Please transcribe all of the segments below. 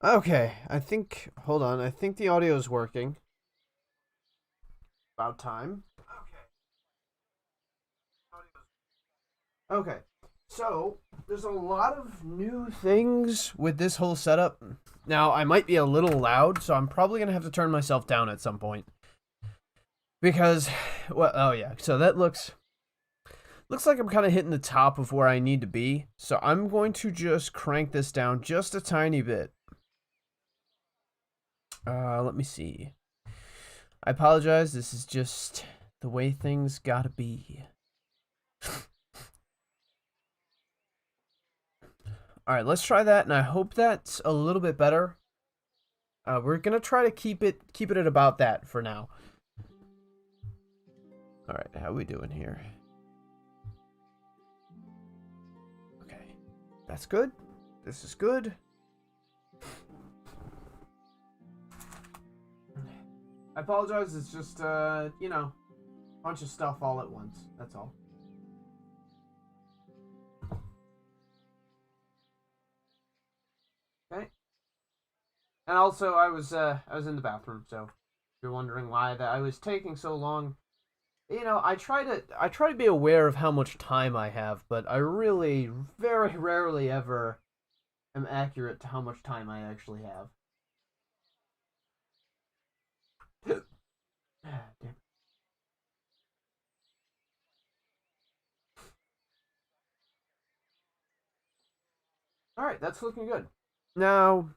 Okay, hold on, I think the audio is working. About time. Okay, so there's a lot of new things with this whole setup. Now, I might be a little loud, so I'm probably going to have to turn myself down at some point. Because, well, oh yeah, so that looks like I'm kind of hitting the top of where I need to be. So I'm going to just crank this down just a tiny bit. Let me see. I apologize. This is just the way things gotta be. All right, let's try that, and I hope that's a little bit better. We're gonna try to keep it at about that for now. All right, how we doing here? Okay, that's good. This is good. I apologize. It's just you know, a bunch of stuff all at once. That's all. Okay. And also, I was in the bathroom, so if you're wondering why that I was taking so long, you know, I try to be aware of how much time I have, but I really very rarely ever am accurate to how much time I actually have. Damn. All right, that's looking good. Now,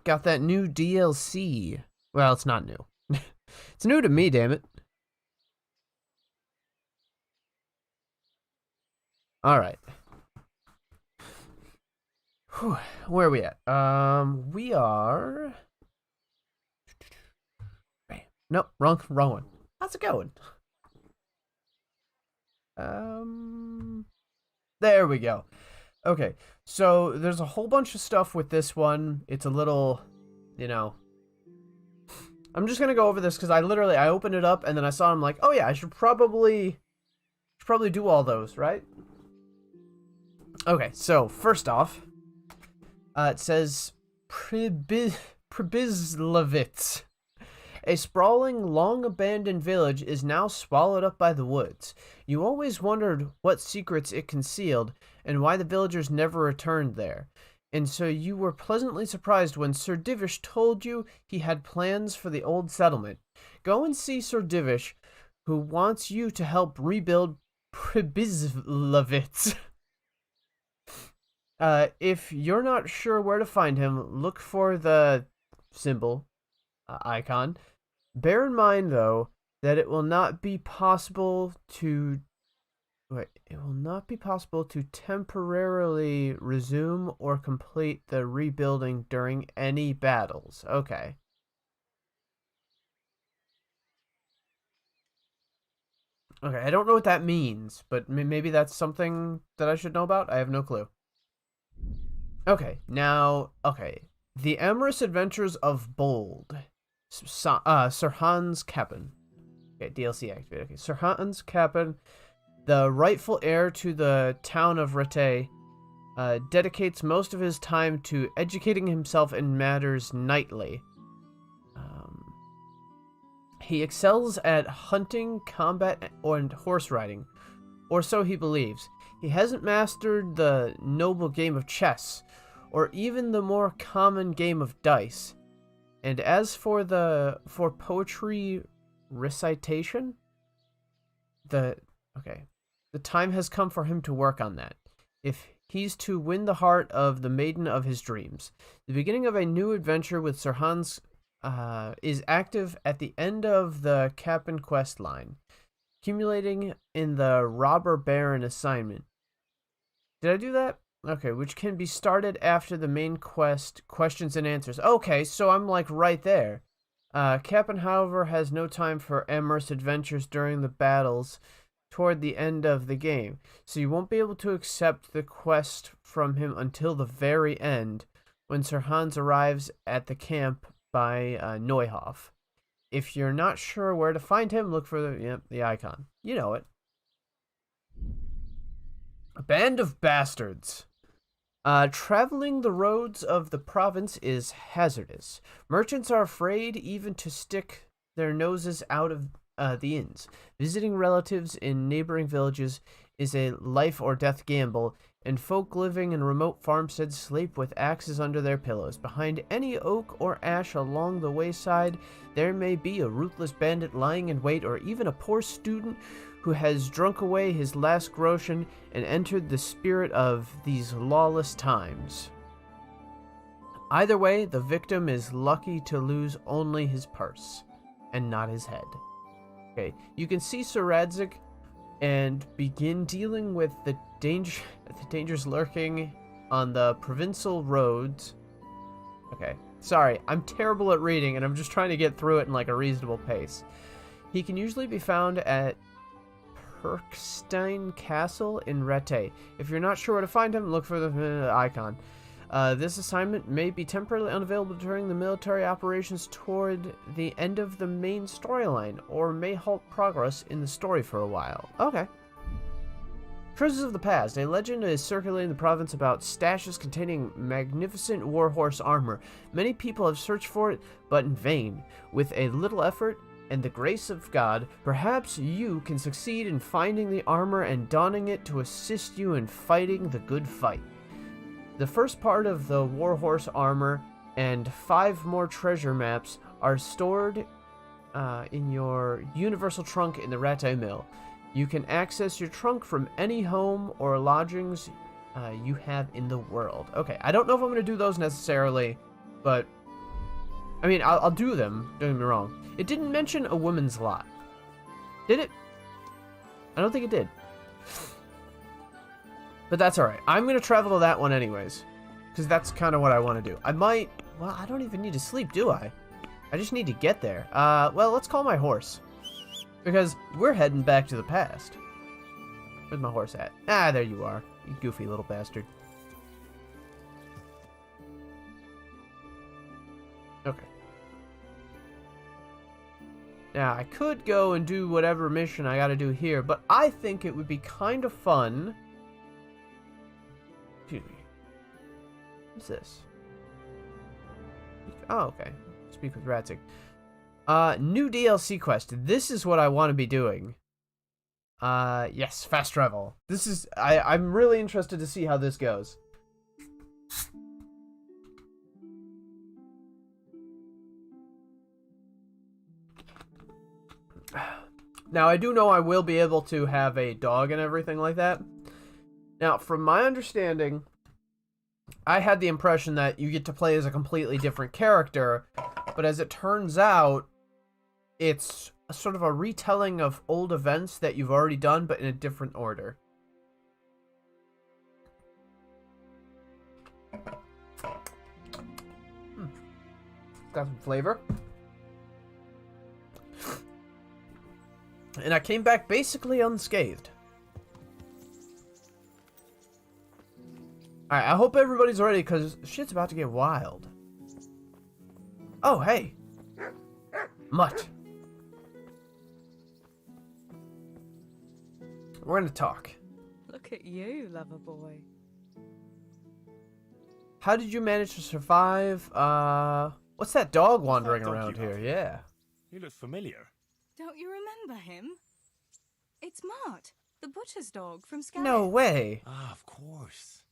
got that new DLC. Well, it's not new. It's new to me, damn it. All right. Whew, where are we at? We are. Nope, wrong one. How's it going? There we go. Okay, so there's a whole bunch of stuff with this one. It's a little, you know. I'm just gonna go over this because I opened it up and then I saw I'm like, oh yeah, I should probably do all those, right? Okay, so first off, it says Pribizlavitz. A sprawling, long-abandoned village is now swallowed up by the woods. You always wondered what secrets it concealed and why the villagers never returned there. And so you were pleasantly surprised when Sir Divish told you he had plans for the old settlement. Go and see Sir Divish, who wants you to help rebuild Pribizlavitz. If you're not sure where to find him, look for the symbol, icon. Bear in mind, though, that it will not be possible to temporarily resume or complete the rebuilding during any battles. Okay. Okay, I don't know what that means, but maybe that's something that I should know about. I have no clue. Okay, now, okay. The Amorous Adventures of Bold. Sir Hans Kappen. Okay, DLC activated. Okay, Sir Hans Kappen, the rightful heir to the town of Rete, dedicates most of his time to educating himself in matters knightly. He excels at hunting, combat, and horse riding, or so he believes. He hasn't mastered the noble game of chess, or even the more common game of dice. And as for poetry recitation, the time has come for him to work on that. If he's to win the heart of the maiden of his dreams, the beginning of a new adventure with Sir Hans is active at the end of the Kappen quest line, accumulating in the Robber Baron assignment. Did I do that? Okay, which can be started after the main quest, questions and answers. Okay, so I'm like right there. Kappen, however, has no time for amorous adventures during the battles toward the end of the game, so you won't be able to accept the quest from him until the very end, when Sir Hans arrives at the camp by Neuhof. If you're not sure where to find him, look for the icon. You know it. A band of bastards. Traveling the roads of the province is hazardous. Merchants are afraid even to stick their noses out of the inns. Visiting relatives in neighboring villages is a life or death gamble, and folk living in remote farmsteads sleep with axes under their pillows. Behind any oak or ash along the wayside, there may be a ruthless bandit lying in wait, or even a poor student who has drunk away his last groschen and entered the spirit of these lawless times. Either way, the victim is lucky to lose only his purse and not his head. Okay, you can see Sir Radzik and begin dealing with the dangers lurking on the provincial roads. Okay, sorry, I'm terrible at reading and I'm just trying to get through it in like a reasonable pace. He can usually be found at Perkstein Castle in Rete. If you're not sure where to find him, look for the icon. This assignment may be temporarily unavailable during the military operations toward the end of the main storyline, or may halt progress in the story for a while. Okay. Treasures of the Past. A legend is circulating the province about stashes containing magnificent warhorse armor. Many people have searched for it, but in vain. With a little effort and the grace of God, perhaps you can succeed in finding the armor and donning it to assist you in fighting the good fight. The first part of the warhorse armor and 5 more treasure maps are stored in your universal trunk in the Rate Mill. You can access your trunk from any home or lodgings you have in the world. Okay, I don't know if I'm going to do those necessarily, but I mean, I'll do them, don't get me wrong. It didn't mention a woman's lot. Did it? I don't think it did. But that's alright. I'm going to travel to that one anyways. Because that's kind of what I want to do. I might... Well, I don't even need to sleep, do I? I just need to get there. Well, let's call my horse. Because we're heading back to the past. Where's my horse at? Ah, there you are. You goofy little bastard. Okay. Now, I could go and do whatever mission I gotta do here, but I think it would be kind of fun... Excuse me. What's this? Oh, okay. Speak with Radzik. New DLC quest. This is what I want to be doing. Yes, fast travel. This is... I'm really interested to see how this goes. Now, I do know I will be able to have a dog and everything like that. Now, from my understanding, I had the impression that you get to play as a completely different character, but as it turns out, it's a sort of a retelling of old events that you've already done, but in a different order. Got some flavor. And I came back basically unscathed. Alright, I hope everybody's ready, because shit's about to get wild. Oh, hey. Mutt. We're gonna talk. Look at you, lover boy. How did you manage to survive? What's that dog wandering dog around you here? have? Yeah. He looks familiar. Don't you remember him? It's Mart, the butcher's dog from Scarlet. No way. Ah, of course.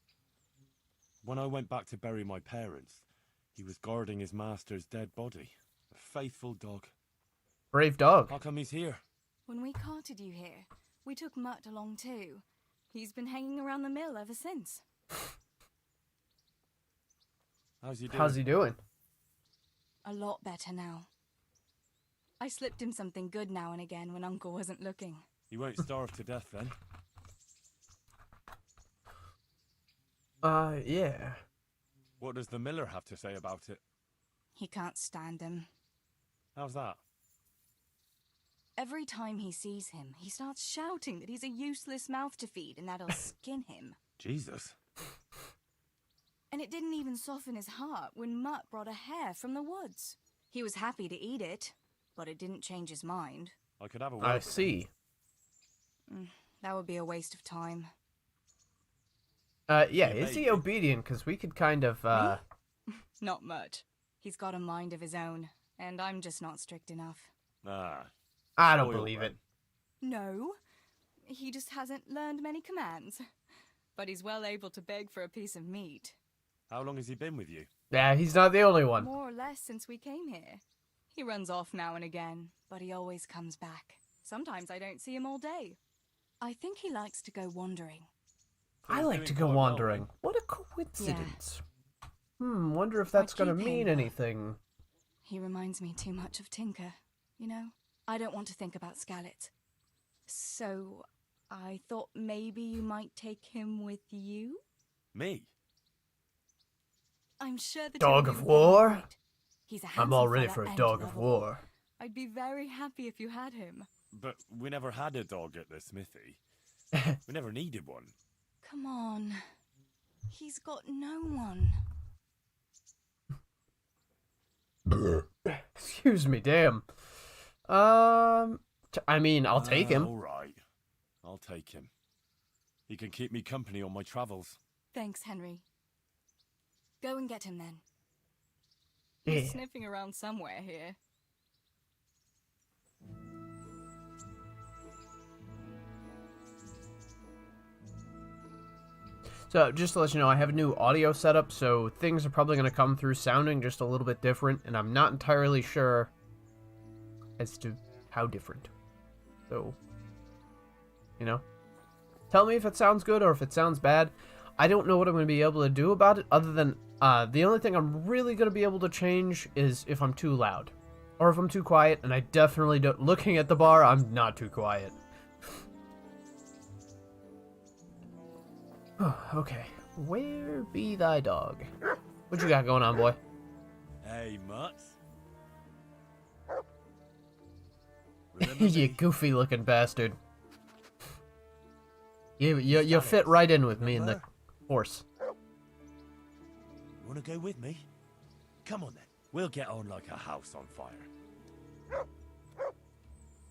When I went back to bury my parents, he was guarding his master's dead body. A faithful dog. Brave dog. How come he's here? When we carted you here, we took Mutt along too. He's been hanging around the mill ever since. How's he doing? How's he doing? A lot better now. I slipped him something good now and again when Uncle wasn't looking. He won't starve to death then. Yeah. What does the miller have to say about it? He can't stand him. How's that? Every time he sees him, he starts shouting that he's a useless mouth to feed and that he'll skin him. Jesus. And it didn't even soften his heart when Mutt brought a hare from the woods. He was happy to eat it, but it didn't change his mind. I could have a word I with him. see. That would be a waste of time. Yeah, You is he maybe. obedient? Because we could kind of, Not much. He's got a mind of his own, and I'm just not strict enough. Ah, I don't spoiled believe it. then. No, he just hasn't learned many commands. But he's well able to beg for a piece of meat. How long has he been with you? Yeah, he's not the only one. More or less since we came here. He runs off now and again, but he always comes back. Sometimes I don't see him all day. I think he likes to go wandering. So I he's like doing to go quite well, wandering. then. What a coincidence. Wonder if that's gonna keep mean him. anything. He reminds me too much of Tinker, you know? I don't want to think about Scarlet. So, I thought maybe you might take him with you? Me? I'm sure the Dog two of you will get on war? great. He's a I'm handsome all ready fella for a and dog of lovable. war. I'd be very happy if you had him. But we never had a dog at the smithy. We never needed one. Come on. He's got no one. Excuse me, damn. I mean, I'll take him. All right. I'll take him. He can keep me company on my travels. Thanks, Henry. Go and get him then. Yeah. He's sniffing around somewhere here. So, just to let you know, I have a new audio setup, so things are probably going to come through sounding just a little bit different, and I'm not entirely sure as to how different. So, you know, tell me if it sounds good or if it sounds bad. I don't know what I'm going to be able to do about it, other than the only thing I'm really going to be able to change is if I'm too loud. Or if I'm too quiet, and I definitely don't... Looking at the bar, I'm not too quiet. Okay, where be thy dog? What you got going on, boy? Hey, Mutt. You goofy-looking bastard. You fit right in with me and the horse. Want to go with me? Come on then. We'll get on like a house on fire.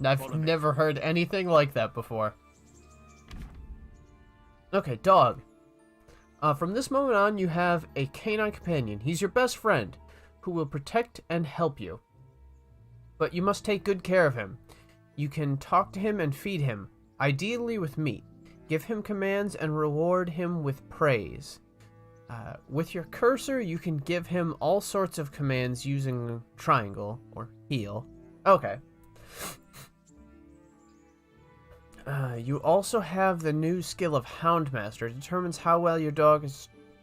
I've Follow me. never heard anything like that before. Okay, dog. From this moment on, you have a Canine Companion. He's your best friend, who will protect and help you. But you must take good care of him. You can talk to him and feed him, ideally with meat. Give him commands and reward him with praise. With your cursor, you can give him all sorts of commands using triangle or heal. Okay. You also have the new skill of Hound Master. It determines how well your dog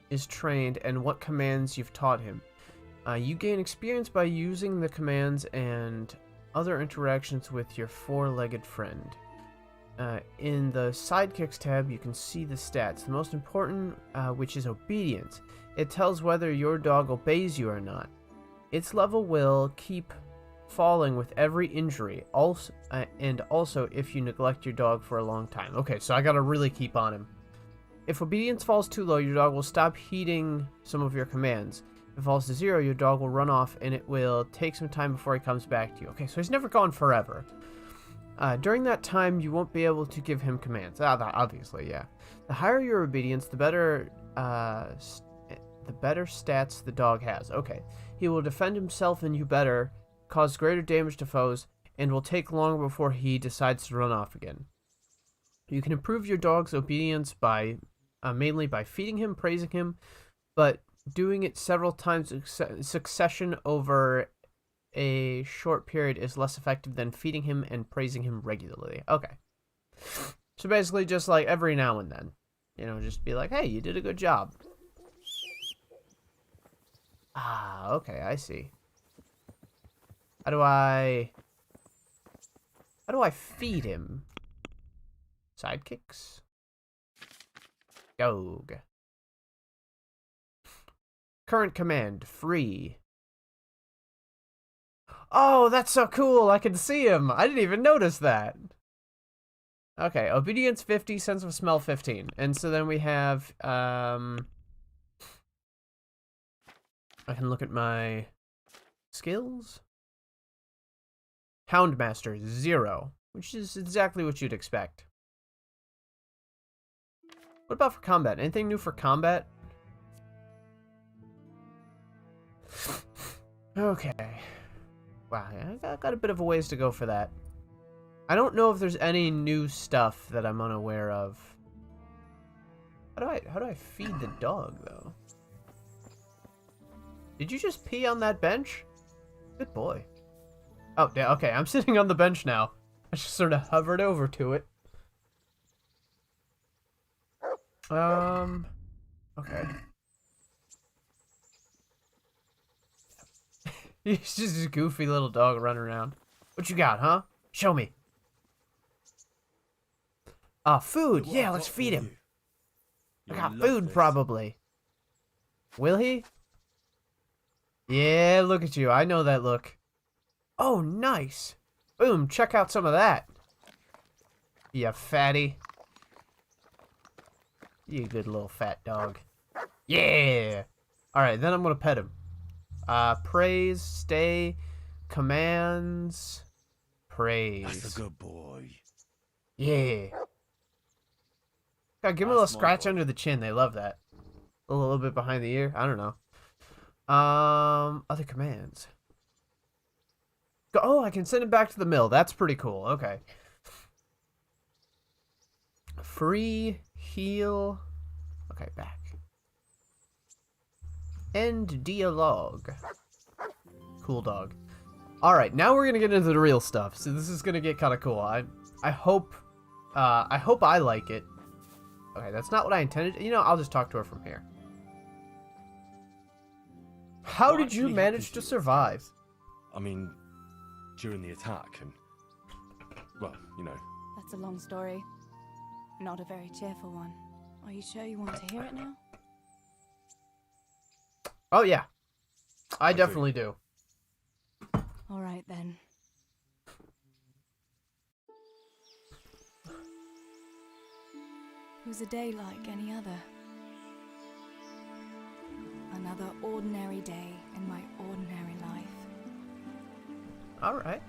is trained and what commands you've taught him. You gain experience by using the commands and other interactions with your four-legged friend. In the Sidekicks tab, you can see the stats. The most important, which is obedience. It tells whether your dog obeys you or not. Its level will keep falling with every injury, and also if you neglect your dog for a long time. Okay, so I gotta really keep on him. If obedience falls too low, your dog will stop heeding some of your commands. If it falls to 0, your dog will run off, and it will take some time before he comes back to you. Okay, so he's never gone forever. During that time, you won't be able to give him commands. Obviously, yeah. The higher your obedience, the better stats the dog has. Okay, he will defend himself and you better, cause greater damage to foes, and will take longer before he decides to run off again. You can improve your dog's obedience by mainly by feeding him, praising him, but doing it several times in succession over a short period is less effective than feeding him and praising him regularly. Okay. So basically just like every now and then. You know, just be like, hey, you did a good job. Ah, okay, I see. How do I feed him? Sidekicks? Dog. Current command, free. Oh, that's so cool. I can see him. I didn't even notice that. Okay, obedience 50, sense of smell 15. And so then we have, I can look at my skills. Hound Master, 0, which is exactly what you'd expect. What about for combat? Anything new for combat? Okay. Wow, I got a bit of a ways to go for that. I don't know if there's any new stuff that I'm unaware of. How do I feed the dog, though? Did you just pee on that bench? Good boy. Oh, yeah, okay, I'm sitting on the bench now. I just sort of hovered over to it. Okay. He's just a goofy little dog running around. What you got, huh? Show me. Food. Yeah, let's feed him. I got food, probably. Will he? Yeah, look at you. I know that look. Oh, nice. Boom, check out some of that. You fatty. You good little fat dog. Yeah. Alright, then I'm gonna pet him. Praise, stay, commands, praise. That's a good boy. Yeah. God, give him a little scratch under the chin. They love that. A little bit behind the ear. I don't know. Other commands. Oh, I can send him back to the mill. That's pretty cool. Okay. Free, heal. Okay, back. End dialogue. Cool dog. Alright, now we're gonna get into the real stuff. So this is gonna get kind of cool. I hope I like it. Okay, that's not what I intended. You know, I'll just talk to her from here. How did you manage to survive? I mean, during the attack and... well, you know. That's a long story. Not a very cheerful one. Are you sure you want to hear it now? Oh, yeah. I definitely do. All right, then. It was a day like any other. Another ordinary day in my ordinary life. All right.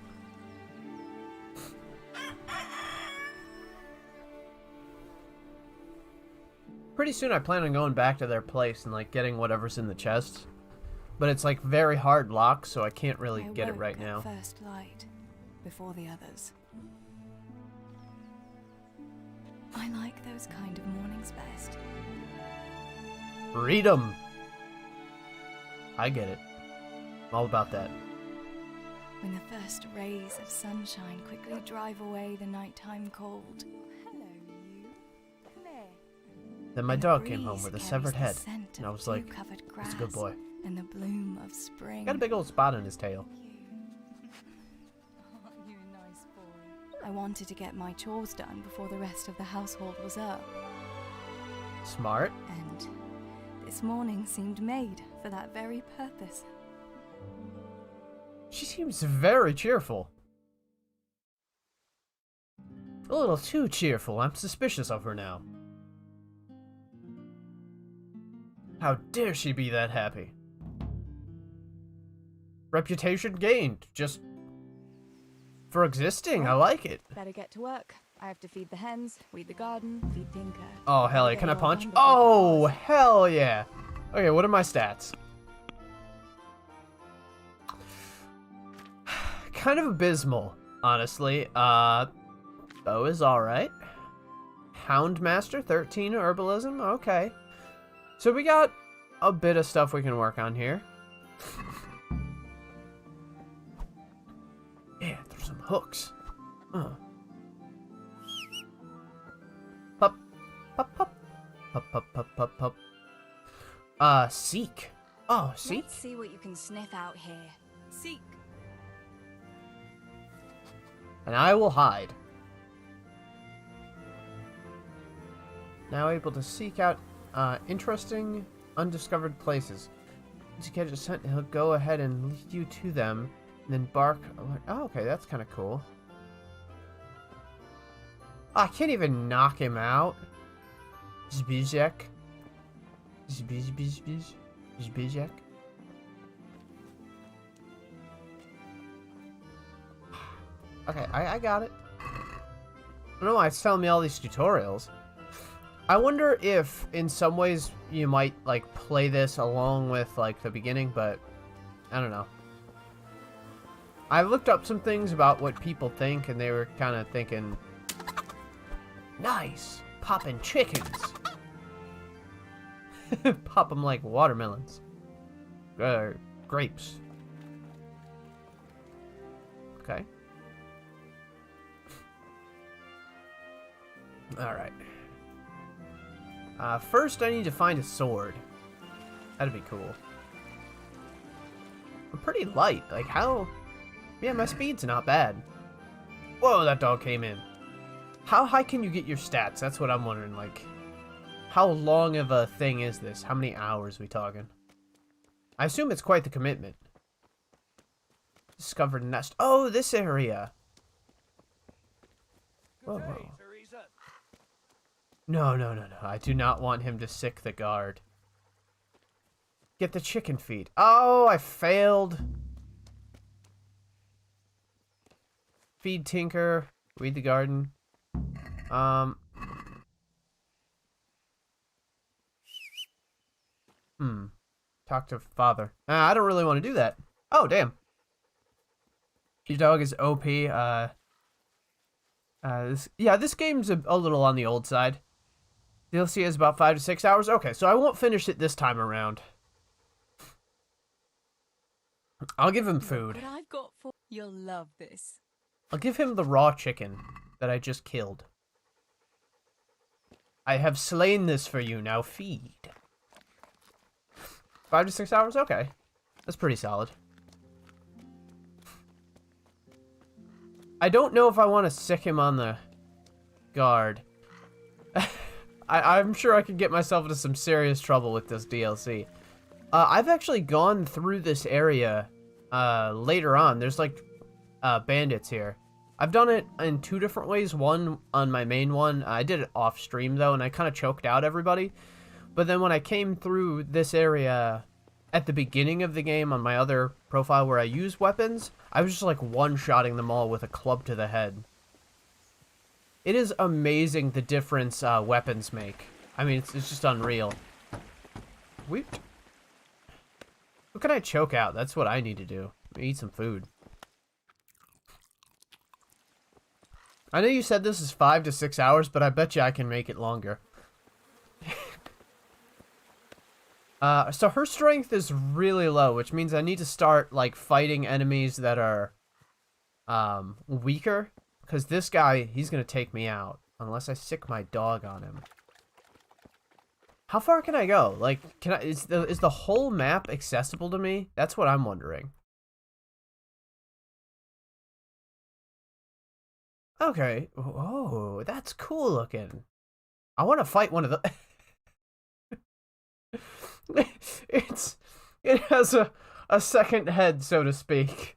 Pretty soon I plan on going back to their place and like getting whatever's in the chest. But it's like very hard locked, so I can't really get it right now. First light, before the others. I like those kind of mornings best. Read 'em. I get it. I'm all about that. When the first rays of sunshine quickly drive away the nighttime cold. Hello, you. Come here. Then my And dog the came home breeze with a carries severed the head, scent and I of was like, dew-covered "He's a good grass boy." And the bloom of spring. Got a big old spot on his tail. Aren't you a nice boy? I wanted to get my chores done before the rest of the household was up. Smart. And this morning seemed made for that very purpose. She seems very cheerful. A little too cheerful. I'm suspicious of her now. How dare she be that happy? Reputation gained, just for existing. I like it. Better get to work. I have to feed the hens, weed the garden, feed Tinker. Oh, hell yeah. Can I Get it all punch? done before Oh, class. hell yeah. Okay, what are my stats? Kind of abysmal, honestly. Bow is alright. Hound Master, 13 herbalism. Okay. So we got a bit of stuff we can work on here. Yeah, there's some hooks. Pup. Pup, pup. Pup, pup, pup, pup, pup. Seek. Oh, seek? Let's see what you can sniff out here. Seek. And I will hide. Now able to seek out interesting, undiscovered places. Once you catch a scent, he'll go ahead and lead you to them, and then bark. Oh, okay, that's kind of cool. Oh, I can't even knock him out. Zbizek. Zbizek. Okay, I got it. I don't know why it's telling me all these tutorials. I wonder if in some ways you might like play this along with like the beginning, but I don't know. I looked up some things about what people think, and they were kind of thinking, nice, popping chickens. Pop them like watermelons. Grapes. Okay. Alright. First I need to find a sword. That'd be cool. I'm pretty light. Like, how... Yeah, my speed's not bad. Whoa, that dog came in. How high can you get your stats? That's what I'm wondering, like... How long of a thing is this? How many hours we talking? I assume it's quite the commitment. Discovered a nest. Oh, this area. Whoa, whoa. Theresa. No, no, no, no. I do not want him to sick the guard. Get the chicken feed. Oh, I failed. Feed Tinker. Weed the garden. Talk to father. I don't really want to do that. Oh, damn. Your dog is OP. This game's a little on the old side. DLC is about 5 to 6 hours. Okay, so I won't finish it this time around. I'll give him food. What I've got for you'll love this. I'll give him the raw chicken that I just killed. I have slain this for you, now feed. 5 to 6 hours? Okay. That's pretty solid. I don't know if I want to sick him on the guard. I'm sure I could get myself into some serious trouble with this DLC. I've actually gone through this area later on. There's like bandits here. I've done it in 2 different ways. One on my main one. I did it off stream though, and I kind of choked out everybody. But then when I came through this area at the beginning of the game on my other profile where I use weapons, I was just like one-shotting them all with a club to the head. It is amazing the difference weapons make. I mean, it's just unreal. Whoop. Who can I choke out? That's what I need to do. Eat some food. I know you said this is 5 to 6 hours, but I bet you I can make it longer. So her strength is really low, which means I need to start, like, fighting enemies that are, weaker. Because this guy, he's gonna take me out. Unless I sick my dog on him. How far can I go? Like, is the whole map accessible to me? That's what I'm wondering. Okay. Oh, that's cool looking. I want to fight one of the... It has a second head, so to speak.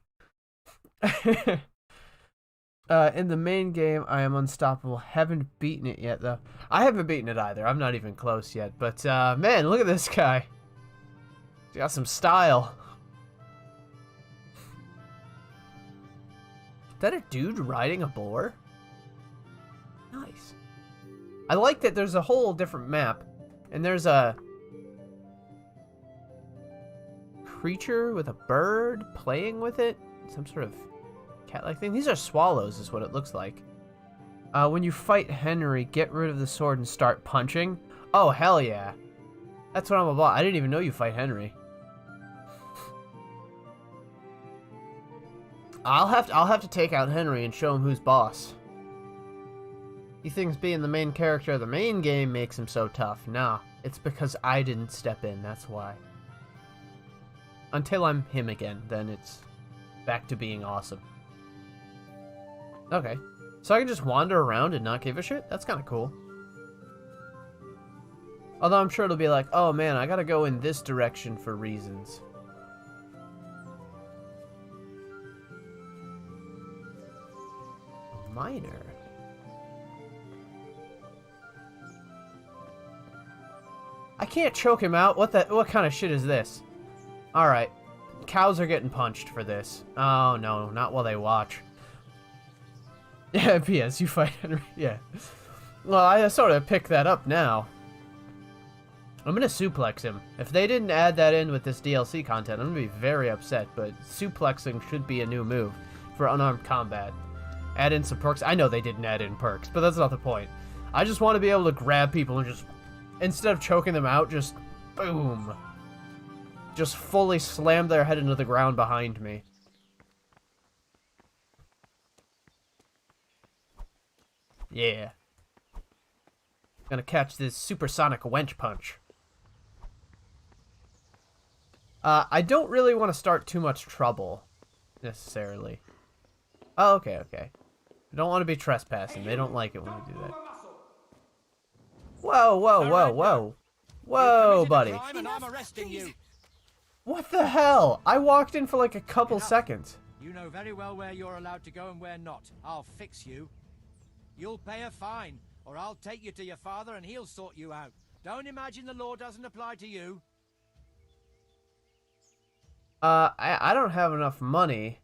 In the main game, I am unstoppable. Haven't beaten it yet, though. I haven't beaten it either. I'm not even close yet. But, man, look at this guy. He's got some style. Is that a dude riding a boar? Nice. I like that there's a whole different map. And there's a creature with a bird playing with it. Some sort of cat-like thing. These are swallows is what it looks like. When you fight Henry, get rid of the sword and start punching. Oh, hell yeah. That's what I'm about. I didn't even know you fight Henry. I'll have to take out Henry and show him who's boss. He thinks being the main character of the main game makes him so tough. Nah, it's because I didn't step in, that's why. Until I'm him again, then it's back to being awesome. Okay, so I can just wander around and not give a shit? That's kind of cool. Although I'm sure it'll be like, oh man, I gotta go in this direction for reasons. Miner. I can't choke him out. What kind of shit is this? Alright. Cows are getting punched for this. Oh no, not while they watch. Yeah, P.S. You fight Henry. Yeah. Well, I sort of picked that up now. I'm gonna suplex him. If they didn't add that in with this DLC content, I'm gonna be very upset, but suplexing should be a new move for unarmed combat. Add in some perks. I know they didn't add in perks, but that's not the point. I just want to be able to grab people and just, instead of choking them out, just boom. Just fully slam their head into the ground behind me. Yeah. Gonna catch this supersonic wench punch. I don't really want to start too much trouble, necessarily. Oh, okay, okay. I don't want to be trespassing. They don't like it when I do that. Whoa, whoa, whoa, whoa. Whoa, buddy. What the hell? I walked in for like a couple seconds. You know very well where you're allowed to go and where not. I'll fix you. You'll pay a fine, or I'll take you to your father and he'll sort you out. Don't imagine the law doesn't apply to you. I don't have enough money.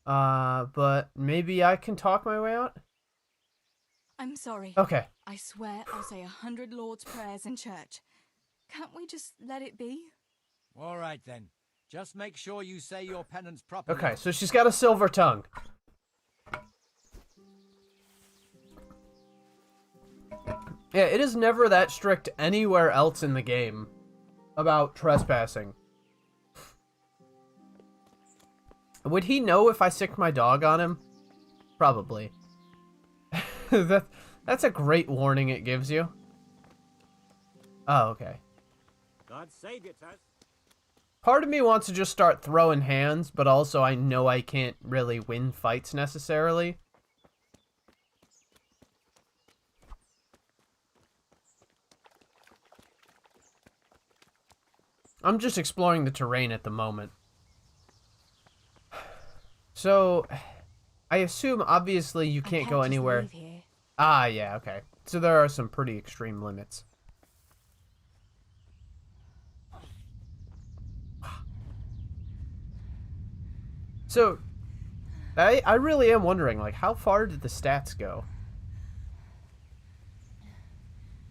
But maybe I can talk my way out? I'm sorry. Okay. I swear I'll say 100 Lord's prayers in church. Can't we just let it be? All right, then. Just make sure you say your penance properly. Okay, so she's got a silver tongue. Yeah, it is never that strict anywhere else in the game about trespassing. Would he know if I sicked my dog on him? Probably. That's a great warning it gives you. Oh, okay. God save you, Tess. Part of me wants to just start throwing hands, but also I know I can't really win fights necessarily. I'm just exploring the terrain at the moment. So, I assume obviously you can't go anywhere. Ah, yeah, okay. So there are some pretty extreme limits. So, I really am wondering, like, how far did the stats go?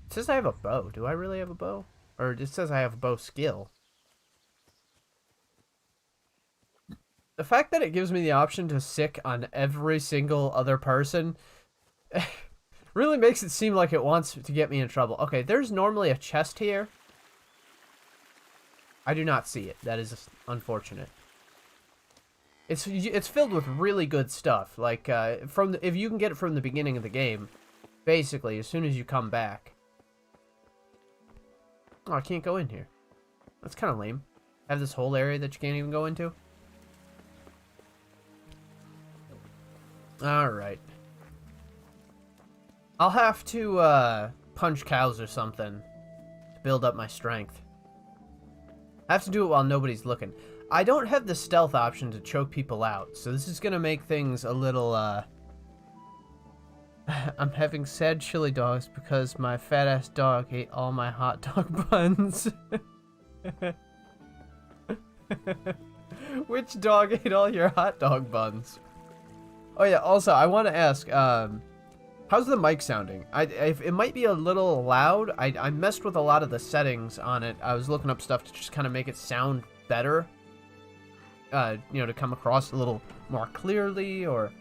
It says I have a bow. Do I really have a bow? Or it says I have a bow skill. The fact that it gives me the option to sick on every single other person really makes it seem like it wants to get me in trouble. Okay, there's normally a chest here. I do not see it. That is unfortunate. It's filled with really good stuff. Like if you can get it from the beginning of the game, basically as soon as you come back. Oh, I can't go in here. That's kind of lame. I have this whole area that you can't even go into. Alright. I'll have to punch cows or something to build up my strength. I have to do it while nobody's looking. I don't have the stealth option to choke people out, so this is gonna make things a little, I'm having sad chili dogs because my fat-ass dog ate all my hot dog buns. Which dog ate all your hot dog buns? Oh yeah, also, I want to ask, how's the mic sounding? It might be a little loud. I messed with a lot of the settings on it. I was looking up stuff to just kind of make it sound better. You know, to come across a little more clearly, or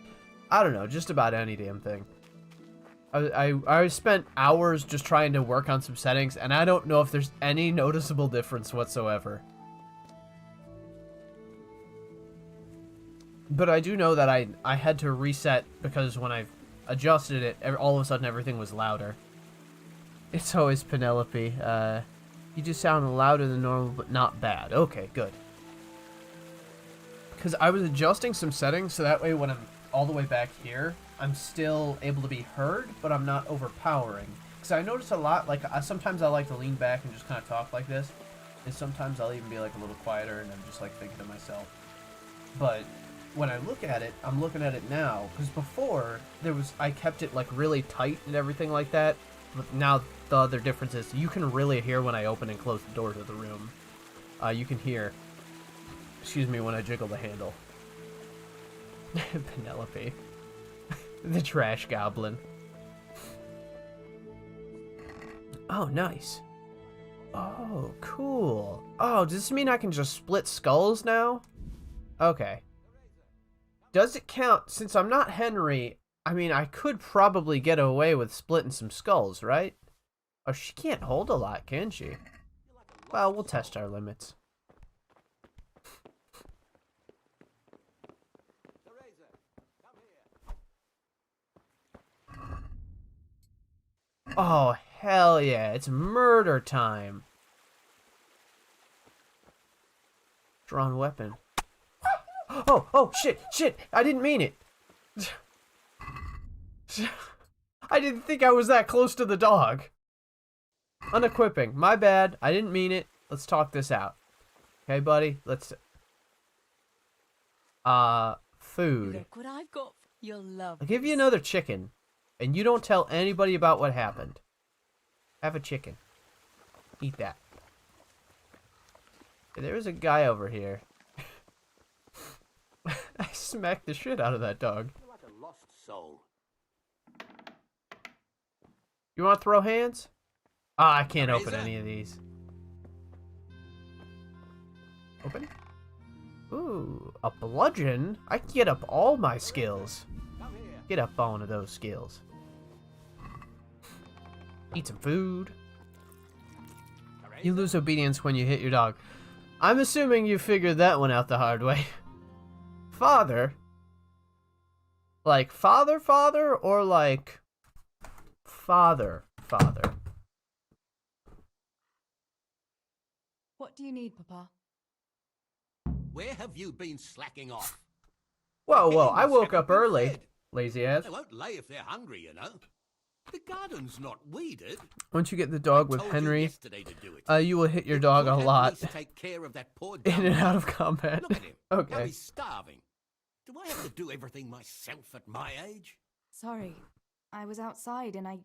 I don't know, just about any damn thing. I spent hours just trying to work on some settings, and I don't know if there's any noticeable difference whatsoever. But I do know that I had to reset because when I adjusted it, all of a sudden everything was louder. It's always Penelope. You just sound louder than normal, but not bad. Okay, good. Because I was adjusting some settings so that way when I'm all the way back here, I'm still able to be heard, but I'm not overpowering. Because I notice a lot, like, sometimes I like to lean back and just kind of talk like this. And sometimes I'll even be, like, a little quieter and I'm just, like, thinking to myself. But when I look at it, I'm looking at it now. Because before, I kept it, like, really tight and everything like that. But now the other difference is you can really hear when I open and close the doors of the room. You can hear, excuse me, when I jiggle the handle. Penelope. The trash goblin. Oh, nice. Oh, cool. Oh, does this mean I can just split skulls now? Okay. Does it count, since I'm not Henry, I mean, I could probably get away with splitting some skulls, right? Oh, she can't hold a lot, can she? Well, we'll test our limits. Oh, hell yeah, it's murder time. Drawn weapon. Oh, shit, I didn't mean it. I didn't think I was that close to the dog. Unequipping, my bad, I didn't mean it. Let's talk this out. Okay, buddy, let's... food. Look what I've got. You'll love I'll give you this. another chicken, and you don't tell anybody about what happened. Have a chicken. Eat that. Hey, there is a guy over here. I smacked the shit out of that dog. You're like a lost soul. You want to throw hands? Ah, I can't open Theresa? any of these. Open? Ooh, a bludgeon? I can get up all my skills. Come here. Get up all of those skills. Eat some food. You lose obedience when you hit your dog. I'm assuming you figured that one out the hard way. Father? Like father, or like father? What do you need, Papa? Where have you been slacking off? Whoa, Pigeons I woke haven't up been early. fed. Lazy ass. They won't lay if they're hungry, you know. The garden's not weeded. Once you get the dog with Told you Henry, yesterday to do it. you will hit your You dog could a at lot. least take care of that poor In dumb and out dog. of combat. Look at him. Now Okay. he's starving. Do I have to do everything myself at my age? Sorry, I was outside and I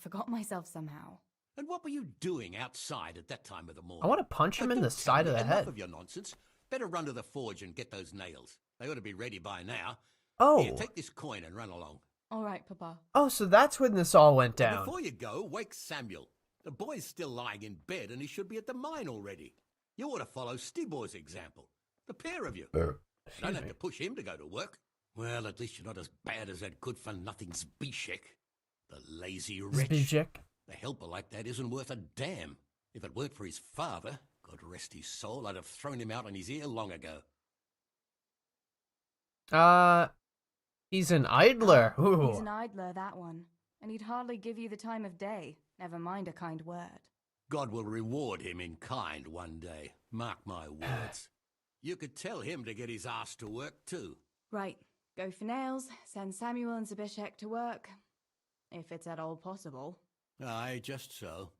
forgot myself somehow. And what were you doing outside at that time of the morning? I want to punch him in the Don't tell side me. of the Enough head. of your nonsense. Better run to the forge and get those nails. They ought to be ready by now. Oh. Here, take this coin and run along. All right, Papa. Oh, so that's when this all went And down. before you go, wake Samuel. The boy's still lying in bed and he should be at the mine already. You ought to follow Stibor's example. The pair of you. You don't Excuse have me. to push him to go to work. Well, at least you're not as bad as that good-for-nothing Zbyszek. The lazy wretch. Zbyszek. A helper like that isn't worth a damn. If it weren't for his father, God rest his soul, I'd have thrown him out on his ear long ago. He's an idler. Ooh. He's an idler, that one. And he'd hardly give you the time of day, never mind a kind word. God will reward him in kind one day. Mark my words. You could tell him to get his ass to work too. Right, go for nails, send Samuel and Zbyszek to work. If it's at all possible. Aye, just so.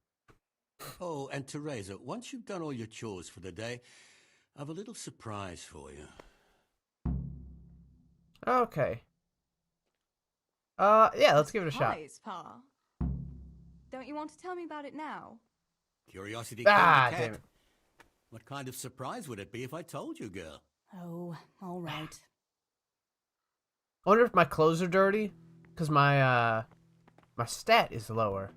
Oh, and Theresa, once you've done all your chores for the day, I've a little surprise for you. Okay. Yeah, let's give it a shot. Surprise, Pa. Don't you want to tell me about it now? Curiosity killed the cat. Damn it. What kind of surprise would it be if I told you, girl? Oh, all right. I wonder if my clothes are dirty, because my stat is lower.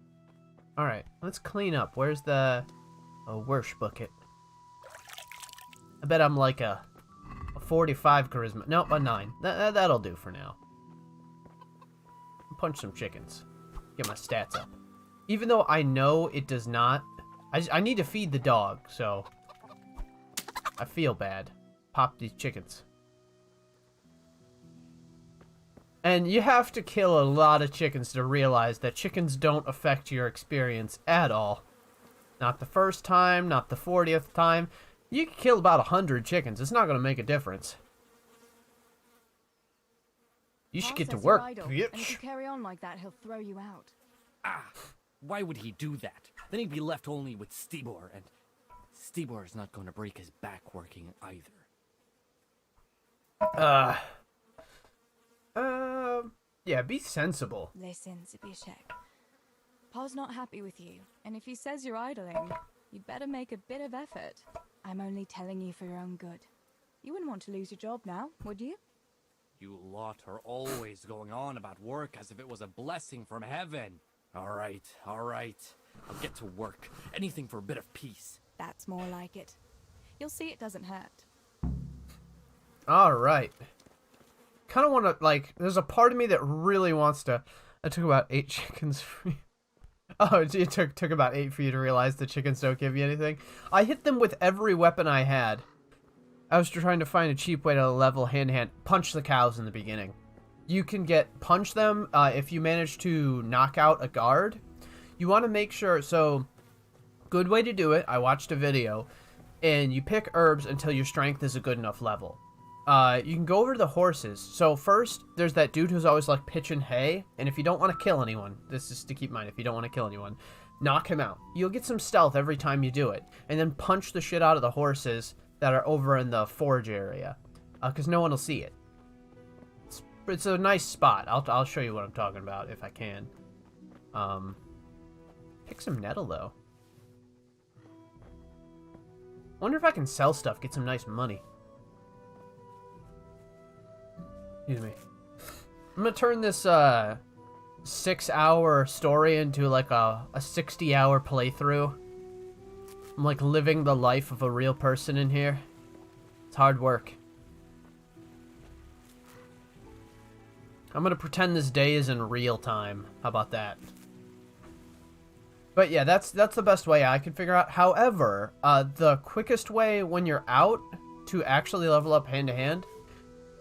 Alright, let's clean up. Where's the worst bucket? I bet I'm like a 45 charisma. Nope, a 9. That'll do for now. Punch some chickens. Get my stats up. Even though I know it does not. I need to feed the dog, so I feel bad. Pop these chickens. And you have to kill a lot of chickens to realize that chickens don't affect your experience at all. Not the first time, not the 40th time. You can kill about 100 chickens. It's not going to make a difference. You should Pa get to says you're work, idle, and if you bitch. carry on like that, he'll throw you out. Why would he do that? Then he'd be left only with Stibor, and Stibor is not going to break his back working either. Yeah, be sensible. Listen, Zbyszek. Pa's not happy with you, and if he says you're idling, you'd better make a bit of effort. I'm only telling you for your own good. You wouldn't want to lose your job now, would you? You lot are always going on about work as if it was a blessing from heaven. All right. I'll get to work. Anything for a bit of peace. That's more like it. You'll see it doesn't hurt. All right. Kind of want to, like, there's a part of me that really wants to. I took about 8 chickens for you. Oh, it took about 8 for you to realize the chickens don't give you anything. I hit them with every weapon I had. I was trying to find a cheap way to level hand-to-hand. Punch the cows in the beginning. You can punch them if you manage to knock out a guard. You want to make sure, so, good way to do it, I watched a video, and you pick herbs until your strength is a good enough level. You can go over to the horses. So first, there's that dude who's always like pitching hay, and if you don't want to kill anyone, this is to keep in mind, if you don't want to kill anyone, knock him out. You'll get some stealth every time you do it, and then punch the shit out of the horses that are over in the forge area, because no one will see it. It's a nice spot. I'll show you what I'm talking about if I can. Pick some nettle though. Wonder if I can sell stuff, get some nice money. Excuse me. I'm gonna turn this 6-hour story into like a 60-hour playthrough. I'm like living the life of a real person in here. It's hard work. I'm gonna pretend this day is in real time. How about that? But yeah, that's the best way I could figure out. However, the quickest way when you're out to actually level up hand to hand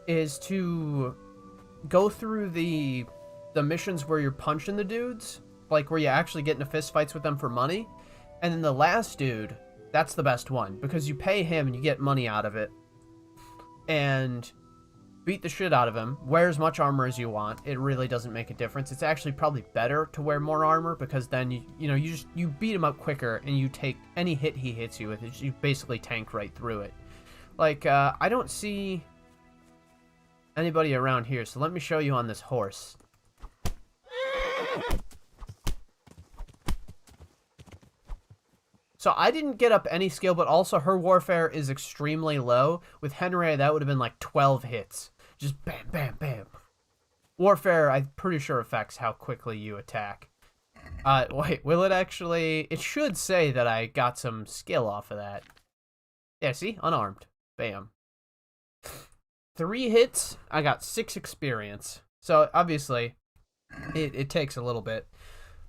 is to go through the missions where you're punching the dudes, like where you actually get into fist fights with them for money. And then the last dude, that's the best one, because you pay him and you get money out of it. And beat the shit out of him, wear as much armor as you want. It really doesn't make a difference. It's actually probably better to wear more armor, because then you beat him up quicker, and you take any hit he hits you with, you basically tank right through it. Like, I don't see anybody around here, so let me show you on this horse. So I didn't get up any skill, but also her warfare is extremely low. With Henry, that would have been like 12 hits. Just bam, bam, bam. Warfare, I'm pretty sure, affects how quickly you attack. Wait, will it actually... It should say that I got some skill off of that. Yeah, see? Unarmed. Bam. 3 hits, I got 6 experience. So, obviously, it takes a little bit.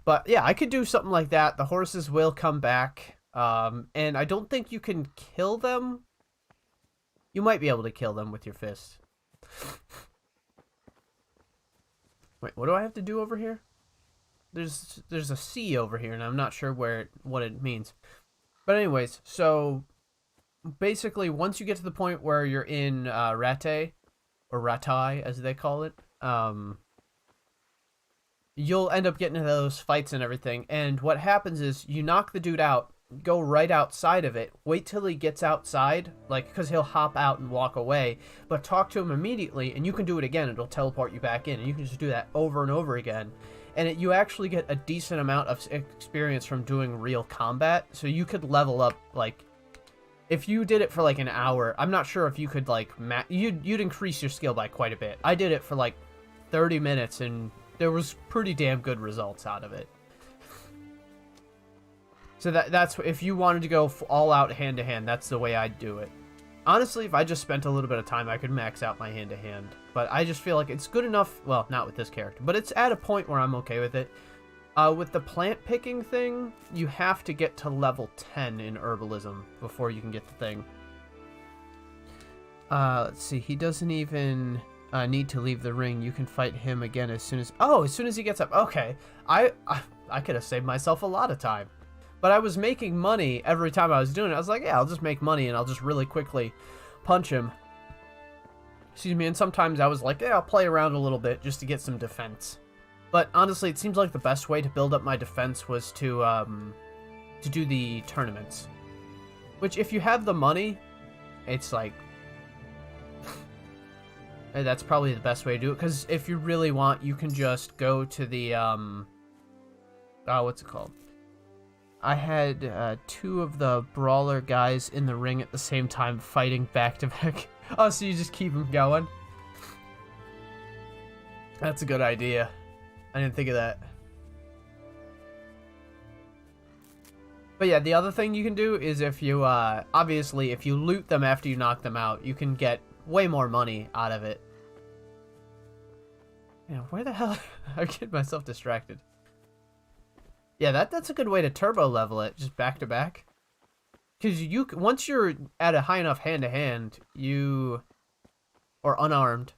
But, yeah, I could do something like that. The horses will come back. And I don't think you can kill them. You might be able to kill them with your fist. Wait, what do I have to do over here? There's a C over here, and I'm not sure what it means. But anyways, so basically, once you get to the point where you're in Rate, or Ratai, as they call it, you'll end up getting into those fights and everything. And what happens is you knock the dude out, go right outside of it, wait till he gets outside, like, because he'll hop out and walk away, but talk to him immediately, and you can do it again. It'll teleport you back in, and you can just do that over and over again. And you actually get a decent amount of experience from doing real combat, so you could level up, like, if you did it for like an hour, I'm not sure if you could, like, you'd increase your skill by quite a bit. I did it for like 30 minutes, and there was pretty damn good results out of it. So that's, if you wanted to go all out hand to hand, that's the way I'd do it. Honestly, if I just spent a little bit of time, I could max out my hand to hand. But I just feel like it's good enough, well, not with this character, but it's at a point where I'm okay with it. With the plant picking thing, you have to get to level 10 in herbalism before you can get the thing. Let's see, he doesn't even need to leave the ring. You can fight him again as soon as he gets up. Okay, I could have saved myself a lot of time. But I was making money every time I was doing it. I was like, yeah, I'll just make money and I'll just really quickly punch him. Excuse me, and sometimes I was like, yeah, I'll play around a little bit just to get some defense. But honestly, it seems like the best way to build up my defense was to do the tournaments. Which, if you have the money, it's like... that's probably the best way to do it. Because if you really want, you can just go to the... what's it called? I had 2 of the brawler guys in the ring at the same time fighting back to back. Oh, so you just keep them going? That's a good idea. I didn't think of that. But yeah, the other thing you can do is if you, obviously, if you loot them after you knock them out, you can get way more money out of it. Man, where the hell? I'm getting myself distracted. Yeah, that's a good way to turbo level it, just back to back. Because once you're at a high enough hand-to-hand, or unarmed.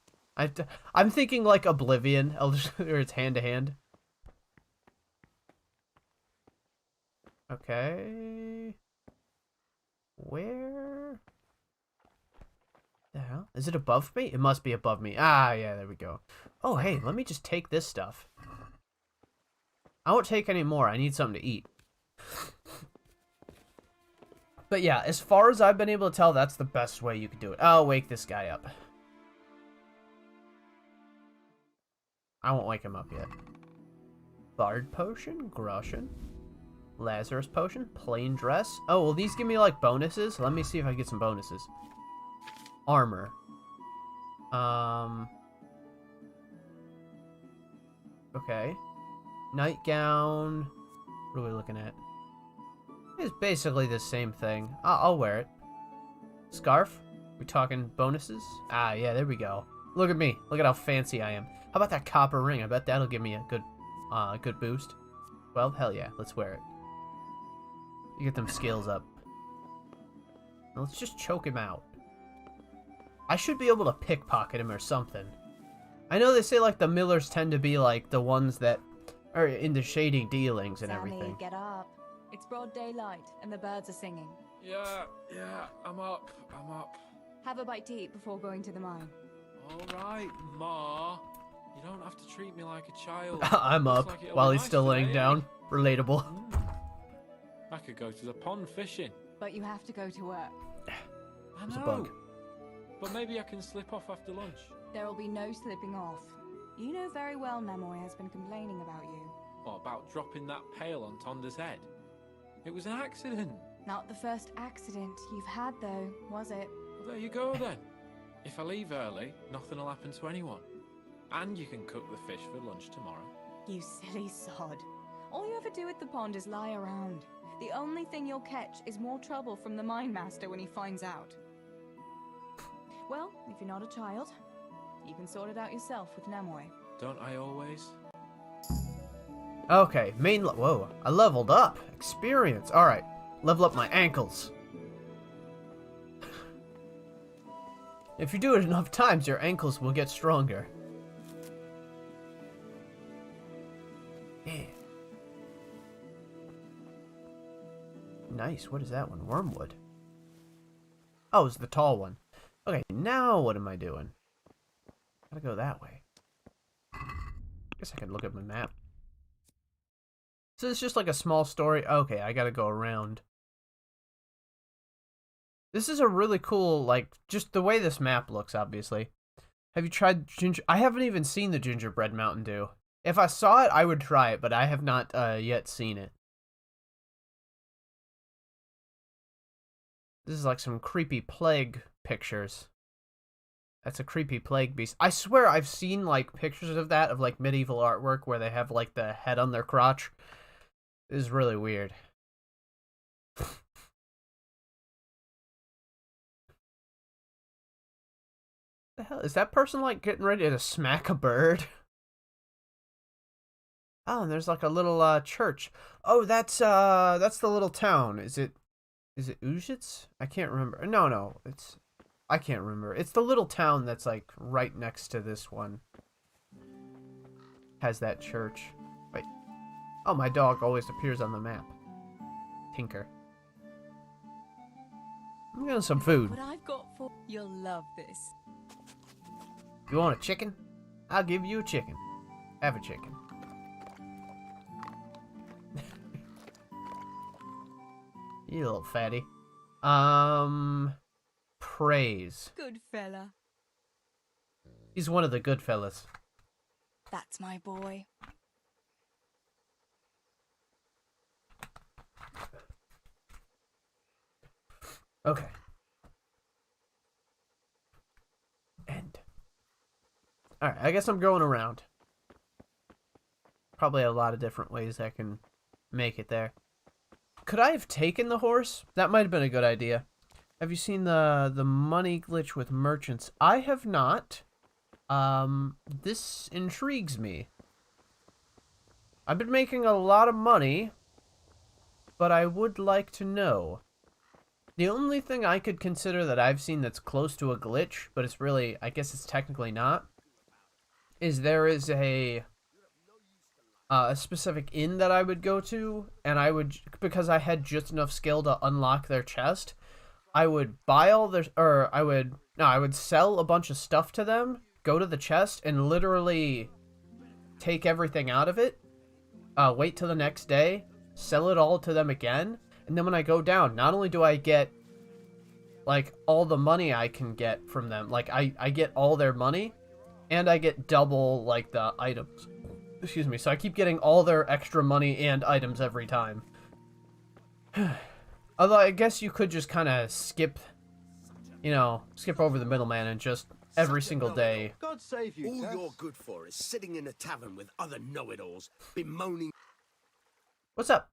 I'm thinking like Oblivion, or it's hand-to-hand. Okay. Where the hell? Is it above me? It must be above me. Ah, yeah, there we go. Oh, hey, let me just take this stuff. I won't take any more. I need something to eat. But yeah, as far as I've been able to tell, that's the best way you could do it. I'll wake this guy up. I won't wake him up yet. Bard potion, Groschen, Lazarus potion, plain dress. Oh, will these give me like bonuses? Let me see if I get some bonuses. Armor. Okay. Nightgown. What are we looking at? It's basically the same thing. I'll wear it. Scarf. We talking bonuses? Ah, yeah, there we go. Look at me. Look at how fancy I am. How about that copper ring? I bet that'll give me a good boost. Well, hell yeah. Let's wear it. You get them skills up. Now let's just choke him out. I should be able to pickpocket him or something. I know they say like the millers tend to be like the ones that are into shady dealings and Sammy, everything. get up. It's broad daylight and the birds are singing. Yeah, I'm up. Have a bite to eat before going to the mine. All right, Ma. You don't have to treat me like a child. I'm Looks up like it'll while be he's nice still laying today, down. Relatable. I could go to the pond fishing. But you have to go to work. I It's a know. bug. But maybe I can slip off after lunch. There will be no slipping off. You know very well Nemoy has been complaining about you. What about dropping that pail on Tonda's head? It was an accident. Not the first accident you've had though, was it? Well, there you go then. If I leave early, nothing will happen to anyone. And you can cook the fish for lunch tomorrow. You silly sod. All you ever do at the pond is lie around. The only thing you'll catch is more trouble from the mine master when he finds out. Well, if you're not a child, you can sort it out yourself with Nemoy. Don't I always? Okay, whoa, I leveled up. Experience. Alright, level up my ankles. If you do it enough times, your ankles will get stronger. Yeah. Nice, what is that one? Wormwood. Oh, it's the tall one. Okay, now what am I doing? Gotta go that way. Guess I could look at my map. So it's just like a small story. Okay, I gotta go around. This is a really cool, like, just the way this map looks, obviously. Have you tried ginger? I haven't even seen the gingerbread Mountain Dew. If I saw it, I would try it, but I have not yet seen it. This is like some creepy plague pictures. That's a creepy plague beast. I swear I've seen, like, pictures of that, of, like, medieval artwork where they have, like, the head on their crotch. This is really weird. The hell? Is that person, like, getting ready to smack a bird? Oh, and there's, like, a little, church. Oh, that's the little town. Is it Ujits? I can't remember. No, I can't remember. It's the little town that's, like, right next to this one. Has that church. Wait. Oh, my dog always appears on the map. Tinker. I'm getting some food. What I've got for you'll love this. You want a chicken? I'll give you a chicken. Have a chicken. You little fatty. Praise. Good fella. He's one of the good fellas. That's my boy. Okay. End. Alright, I guess I'm going around. Probably a lot of different ways I can make it there. Could I have taken the horse? That might have been a good idea. Have you seen the money glitch with merchants? I have not. This intrigues me. I've been making a lot of money, but I would like to know. The only thing I could consider that I've seen that's close to a glitch, but it's really, I guess it's technically not, is there is a specific inn that I would go to, and I would, because I had just enough skill to unlock their chest, I would buy all their, or I would sell a bunch of stuff to them, go to the chest, and literally take everything out of it, wait till the next day, sell it all to them again, and then when I go down, not only do I get, like, all the money I can get from them, like, I get all their money, and I get double, like, the items. Excuse me, so I keep getting all their extra money and items every time. Although, I guess you could just kind of skip, you know, skip over the middleman and just every single day. God save you, All Tess. you're good for is sitting in a tavern with other know-it-alls, bemoaning. What's up?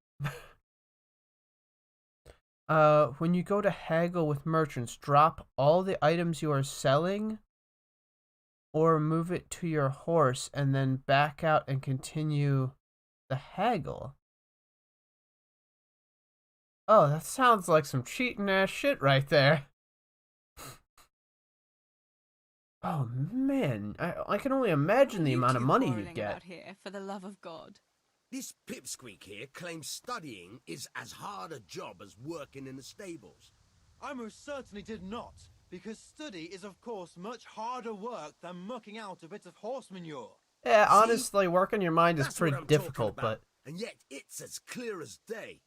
When you go to haggle with merchants, drop all the items you are selling or move it to your horse and then back out and continue the haggle. Oh, that sounds like some cheating ass shit right there. Oh man, I can only imagine the amount of money you'd get. Out here, for the love of God. This pipsqueak here claims studying is as hard a job as working in the stables. I most certainly did not, because study is of course much harder work than mucking out a bit of horse manure. Yeah, See? honestly, working your mind is That's what pretty I'm talking difficult, about, but and yet it's as clear as day.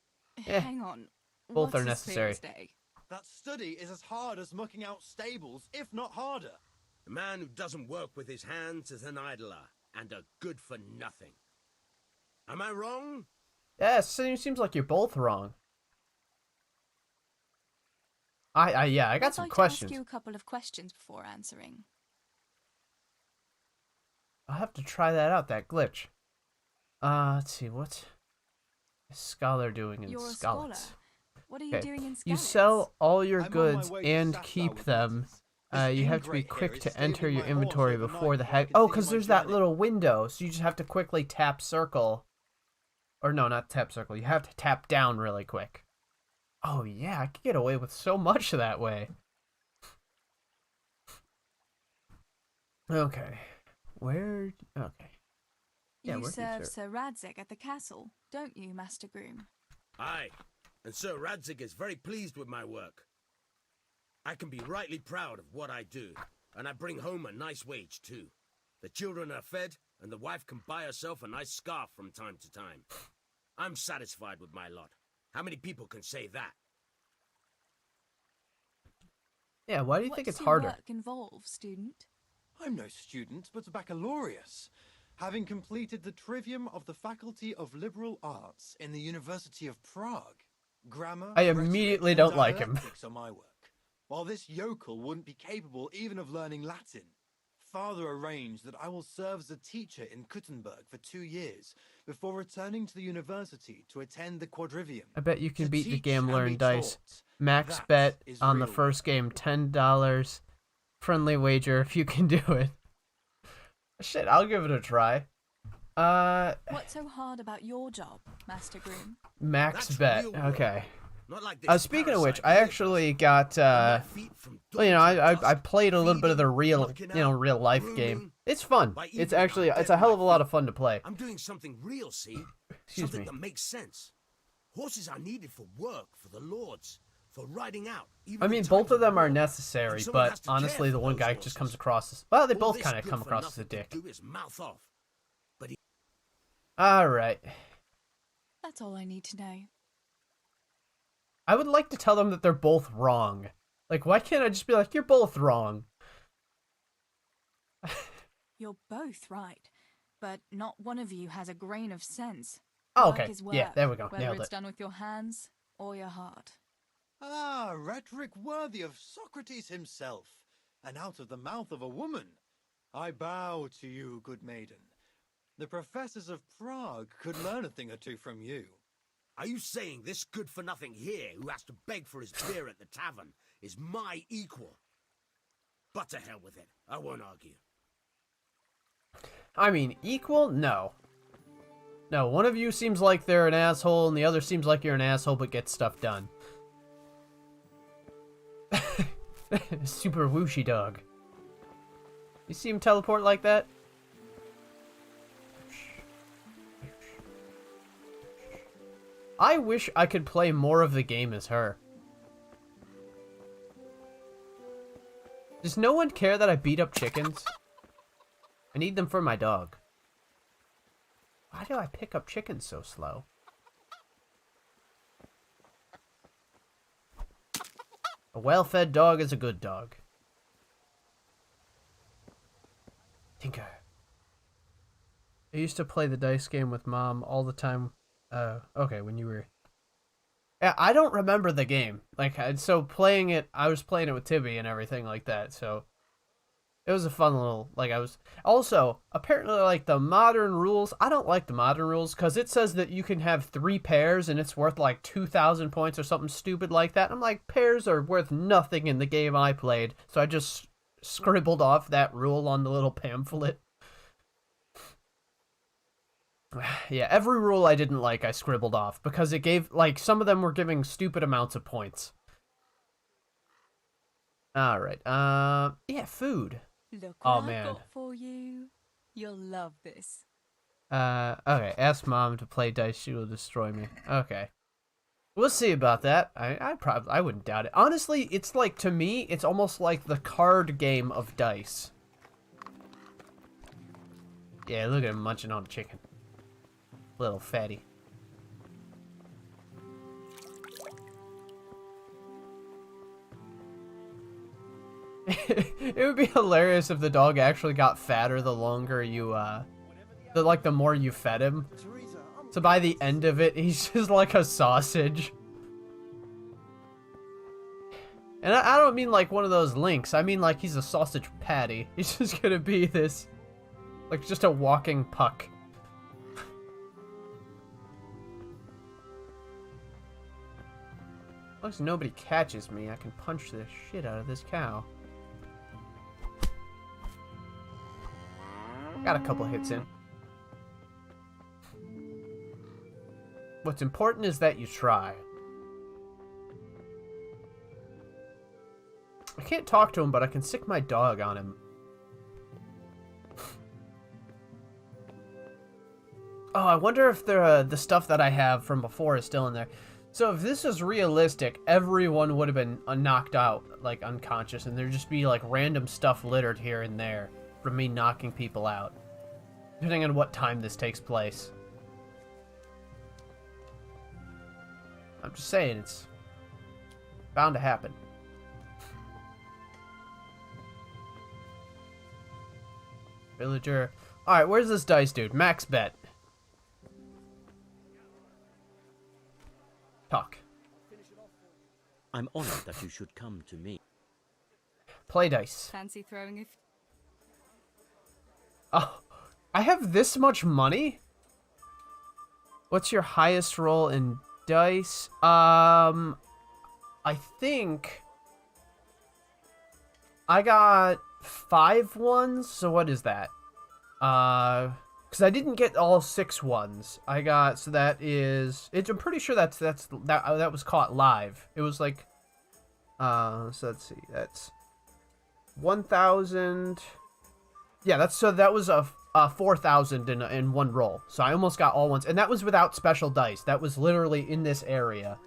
Eh, Hang on. both What's are as clear necessary. as day? That study is as hard as mucking out stables, if not harder. A man who doesn't work with his hands is an idler, and a good for nothing. Am I wrong? yeah, it seems like you're both wrong. Yeah, I got some questions. I'd like to ask you a couple of questions before answering. I'll have to try that out, that glitch. Let's see, what's a scholar doing in You're a Skalitz? scholar. What are you doing in Skalitz? You sell all your I'm on my goods way to and Sassau keep with them. Tess. This You have to be ingrate quick here to is enter stabling your my inventory horse before the overnight hag. before I Oh, continue because my there's that journey. little window, so you just have to quickly tap circle. Or no, not tap circle. You have to tap down really quick. Oh yeah, I could get away with so much that way. Okay. Where? Okay. Yeah, You where do you serve serve? Sir Radzig at the castle, don't you, Master Groom? Aye, and Sir Radzig is very pleased with my work. I can be rightly proud of what I do, and I bring home a nice wage too. The children are fed, and the wife can buy herself a nice scarf from time to time. I'm satisfied with my lot. How many people can say that? Yeah, why do you What think does it's your harder? work involve, student? I'm no student, but a baccalaureus, having completed the trivium of the Faculty of Liberal Arts in the University of Prague. Grammar, I rhetoric, immediately and don't like him. dialectics are my work, while this yokel wouldn't be capable even of learning Latin. Father arranged that I will serve as a teacher in Kuttenberg for 2 years before returning to the university to attend the quadrivium. I bet you can To beat the teach gambler and in be dice. taught. Max That bet is on the real first work. game, $10. Friendly wager if you can do it. Shit, I'll give it a try. What's so hard about your job, Master Groom? Max That's bet. real work. Okay. Not like this Speaking of which, parasite I here actually does. got On my feet from well, you know, dawn till I dusk, played a little bit of the feeding, real, looking you know, out, real life grooming. game. It's fun. By It's evening, actually I'm it's a dead hell on of a my lot feet. of fun to play. I'm doing something real, see? Excuse something me. that makes sense. Horses are needed for work, for the lords, for riding out. Even I in mean, times both of them are war. necessary, And someone but has to care honestly, the for one those guy horses. just comes across as well. They All both this kind of good come for across as a nothing to dick. do is mouth off. All right. That's all I need to know. I would like to tell them that they're both wrong. Like, why can't I just be like, you're both wrong? You're both right, but not one of you has a grain of sense. Oh, Work okay. is Yeah, work, there we go. Whether Nailed it's it. done with your hands or your heart. Ah, rhetoric worthy of Socrates himself, and out of the mouth of a woman. I bow to you, good maiden. The professors of Prague could learn a thing or two from you. Are you saying this good-for-nothing here, who has to beg for his beer at the tavern, is my equal? But to hell with it. I won't argue. I mean, equal? No. No, one of you seems like they're an asshole, and the other seems like you're an asshole but gets stuff done. Super whooshy dog. You see him teleport like that? I wish I could play more of the game as her. Does no one care that I beat up chickens? I need them for my dog. Why do I pick up chickens so slow? A well-fed dog is a good dog. Tinker. I used to play the dice game with Mom all the time. Okay, when you were... Yeah, I don't remember the game. Like, so playing it, I was playing it with Tibby and everything like that, so... It was a fun little, like, I was... Also, apparently, like, the modern rules... I don't like the modern rules, because it says that you can have 3 pairs, and it's worth, like, 2,000 points or something stupid like that. I'm like, pairs are worth nothing in the game I played, so I just scribbled off that rule on the little pamphlet. Yeah, every rule I didn't like, I scribbled off, because it gave, like, some of them were giving stupid amounts of points. Alright, yeah, food. Look Oh, what man. I've got for you. You'll love this. Okay, ask Mom to play dice, she will destroy me. Okay. We'll see about that. I wouldn't doubt it. Honestly, it's like, to me, it's almost like the card game of dice. Yeah, look at him munching on chicken. Little fatty. It would be hilarious if the dog actually got fatter the longer you, the more you fed him. So by the end of it, he's just like a sausage. And I don't mean like one of those links. I mean like he's a sausage patty. He's just gonna be this, like just a walking puck. As long as nobody catches me, I can punch the shit out of this cow. Got a couple hits in. What's important is that you try. I can't talk to him, but I can sick my dog on him. Oh, I wonder if the stuff that I have from before is still in there. So if this is realistic, everyone would have been knocked out, like unconscious, and there'd just be like random stuff littered here and there from me knocking people out, depending on what time this takes place. I'm just saying, it's bound to happen. Villager. Alright, where's this dice dude? Max bet. Talk. I'm honored that you should come to me. Play dice. Fancy throwing if... Oh, I have this much money? What's your highest roll in dice? I think I got 5 ones. So what is that? Because I didn't get all 6 ones. I got, so that is, I'm pretty sure that was caught live. It was like, so let's see, that's 1,000. Yeah, that was a 4,000 in one roll. So I almost got all ones, and that was without special dice. That was literally in this area.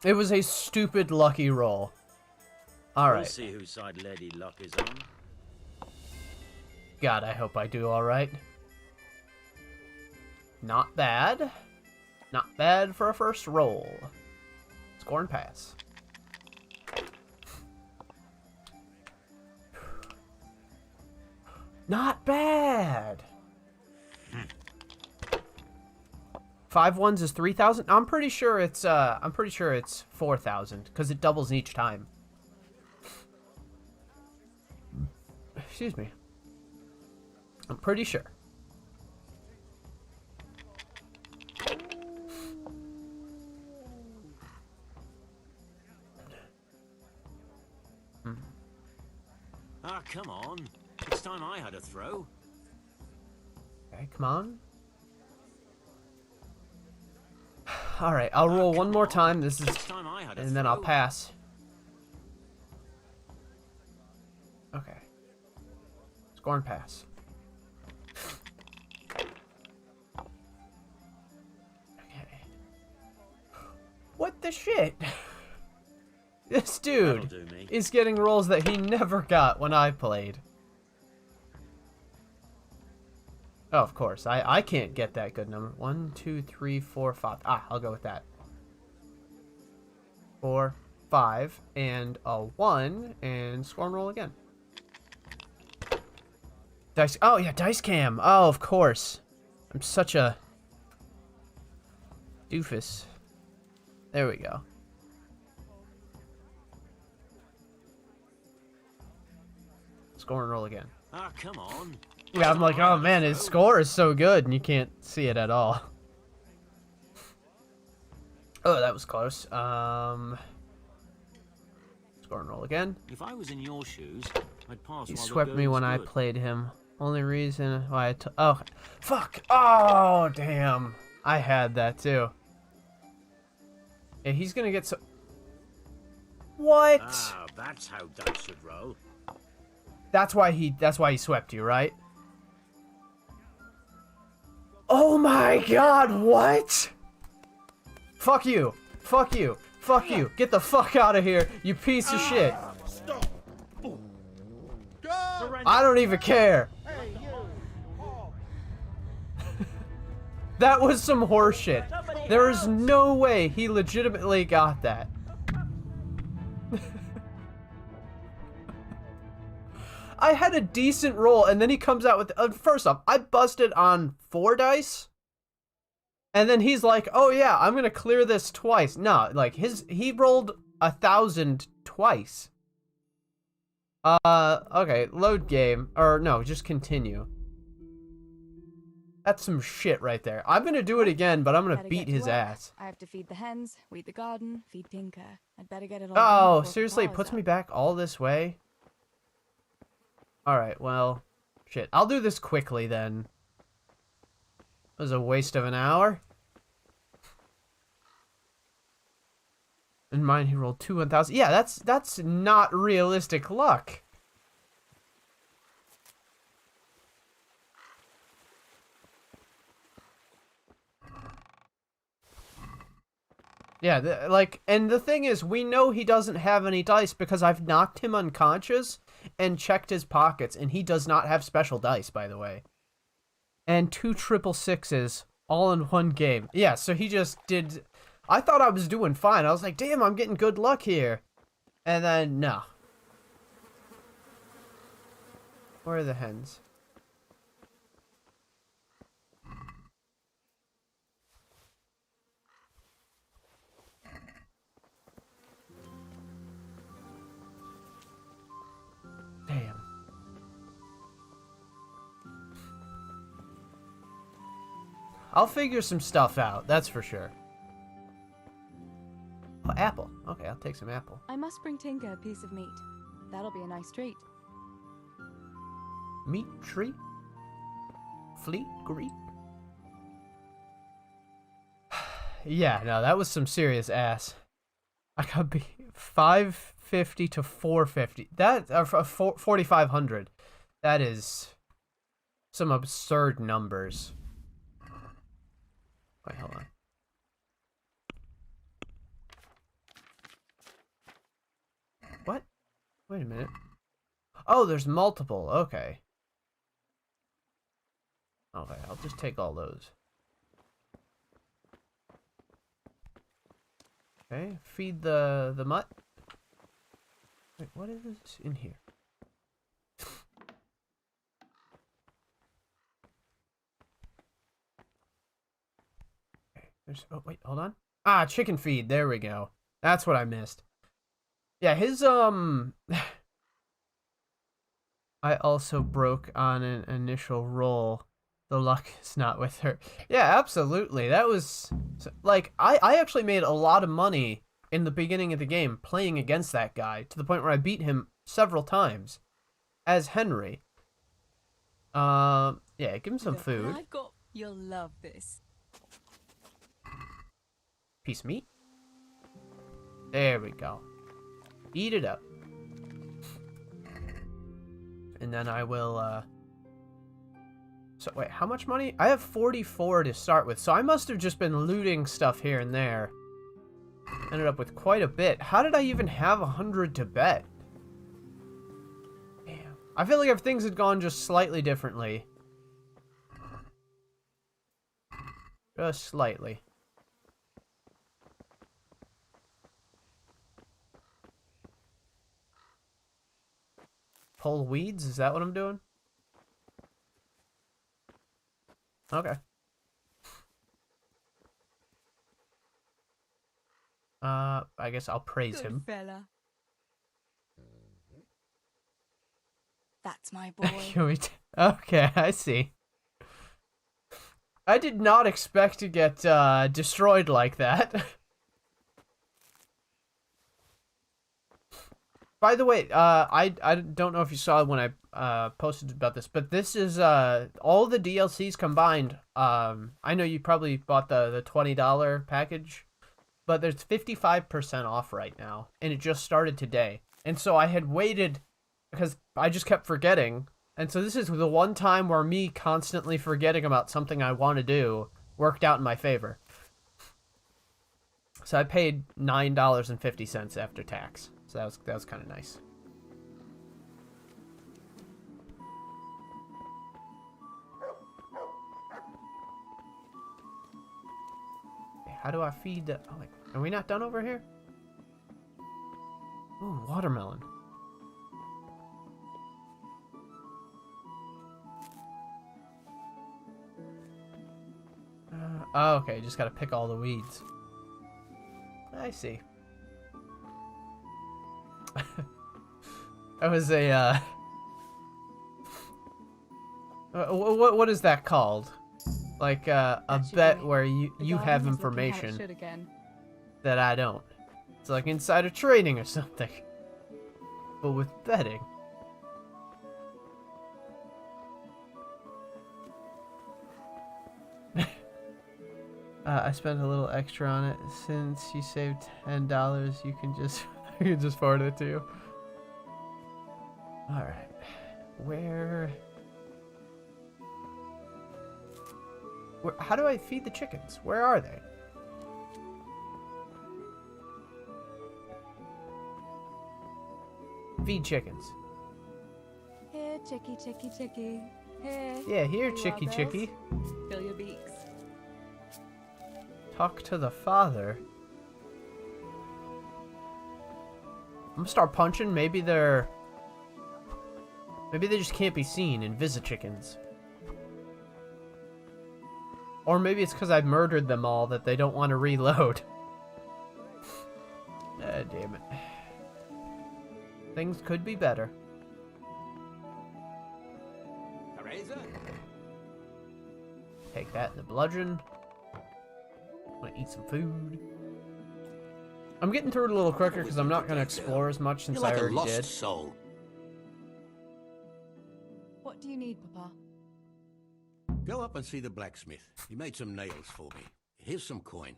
It was a stupid lucky roll. All right. We'll see whose side Lady Luck is on. God, I hope I do all right. Not bad. Not bad for a first roll. Score and pass. Not bad. 5 ones is 3,000. I'm pretty sure it's 4,000 because it doubles each time. Excuse me. I'm pretty sure. Ah, come on. It's time I had a throw. Okay, come on. Alright, I'll roll one more time. This is... and then I'll pass. Okay. Score and pass. Okay. What the shit? This dude is getting rolls that he never got when I played. Oh, of course. I can't get that good number. 1, 2, 3, 4, 5. Ah, I'll go with that. 4, 5, and a 1, and score and roll again. Dice. Oh, yeah, dice cam. Oh, of course. I'm such a doofus. There we go. Score and roll again. Ah, come on. Yeah, I'm like, oh man, his score is so good, and you can't see it at all. Oh, that was close. Score and roll again. If I was in your shoes, I'd pass. He while the swept me going's when I good. played him. Only reason why oh, fuck. Oh, damn. I had that too. Yeah, he's gonna get so... What? Ah, that's how dice should roll. That's why he swept you, right? Oh my god, what? Fuck you. Fuck you. Fuck you. Get the fuck out of here, you piece of shit. Stop! I don't even care. That was some horseshit. There is no way he legitimately got that. I had a decent roll, and then he comes out with... first off, I busted on 4 dice. And then he's like, oh yeah, I'm gonna clear this twice. No, like, he rolled 1,000 twice. Okay, load game. Or, no, just continue. That's some shit right there. I'm gonna do it again, but I'm gonna Better beat get to his work. ass. I have to feed the hens, weed the garden, feed Tinker. I'd better get it all Oh, done before seriously, it flowers puts me up. back all this way? Alright, well, shit. I'll do this quickly then. It was a waste of an hour. And mine, he rolled 2 1,000. Yeah, that's not realistic luck. Yeah, and the thing is, we know he doesn't have any dice because I've knocked him unconscious and checked his pockets, and he does not have special dice, by the way. And 2 666s all in one game. Yeah, so he just did... I thought I was doing fine. I was like, damn, I'm getting good luck here. And then, no. Where are the hens? Damn. I'll figure some stuff out, that's for sure. Oh, apple. Okay, I'll take some apple. I must bring Tinker a piece of meat. That'll be a nice treat. Meat treat? Fleet greet? Yeah, no, that was some serious ass. I got 550 to 450. That 4,500. That is some absurd numbers. Wait, hold on. What? Wait a minute. Oh, there's multiple. Okay. Okay, I'll just take all those. Okay, feed the mutt. Wait, what is this in here? Okay, there's... Oh, wait, hold on. Ah, chicken feed. There we go. That's what I missed. Yeah, his, I I also broke on an initial roll. The luck is not with her. Yeah, absolutely. That was... Like, I actually made a lot of money in the beginning of the game playing against that guy, to the point where I beat him several times as Henry. Yeah, give him some Look, food. I've got... You'll love this. Piece of meat. There we go. Eat it up. And then I will, So, wait, how much money? I have 44 to start with, so I must have just been looting stuff here and there. Ended up with quite a bit. How did I even have 100 to bet? Damn. I feel like if things had gone just slightly differently. Just slightly. Pull weeds? Is that what I'm doing? Okay. I guess I'll praise Good him. fella. That's my boy. Can we okay, I see. I did not expect to get destroyed like that. By the way, I don't know if you saw when I posted about this, but this is all the DLCs combined. I know you probably bought the $20 package, but there's 55% off right now, and it just started today. And so I had waited because I just kept forgetting. And so this is the one time where me constantly forgetting about something I want to do worked out in my favor. So I paid $9.50 after tax. So that was kind of nice. Okay, how do I feed the... Oh, wait, are we not done over here? Ooh, watermelon. Oh, okay, just gotta pick all the weeds. I see. That was a, what is that called? Like, a bet where you have information that I don't. It's like insider trading or something. But with betting. I spent a little extra on it. Since you saved $10, you can just forward it to you. All right, where? How do I feed the chickens? Where are they? Feed chickens. Here, chicky, chicky, chicky. Here. Yeah, here, you chicky, are, chicky. bells. Fill your beaks. Talk to the father. I'm gonna start punching. Maybe they just can't be seen and visit chickens. Or maybe it's because I've murdered them all that they don't want to reload. Damn it. Things could be better. Theresa? Take that in the bludgeon. I'm gonna eat some food. I'm getting through it a little quicker because I'm not gonna explore as much since You're like I already a lost did. soul. What do you need, Papa? Go up and see the blacksmith. He made some nails for me. Here's some coin.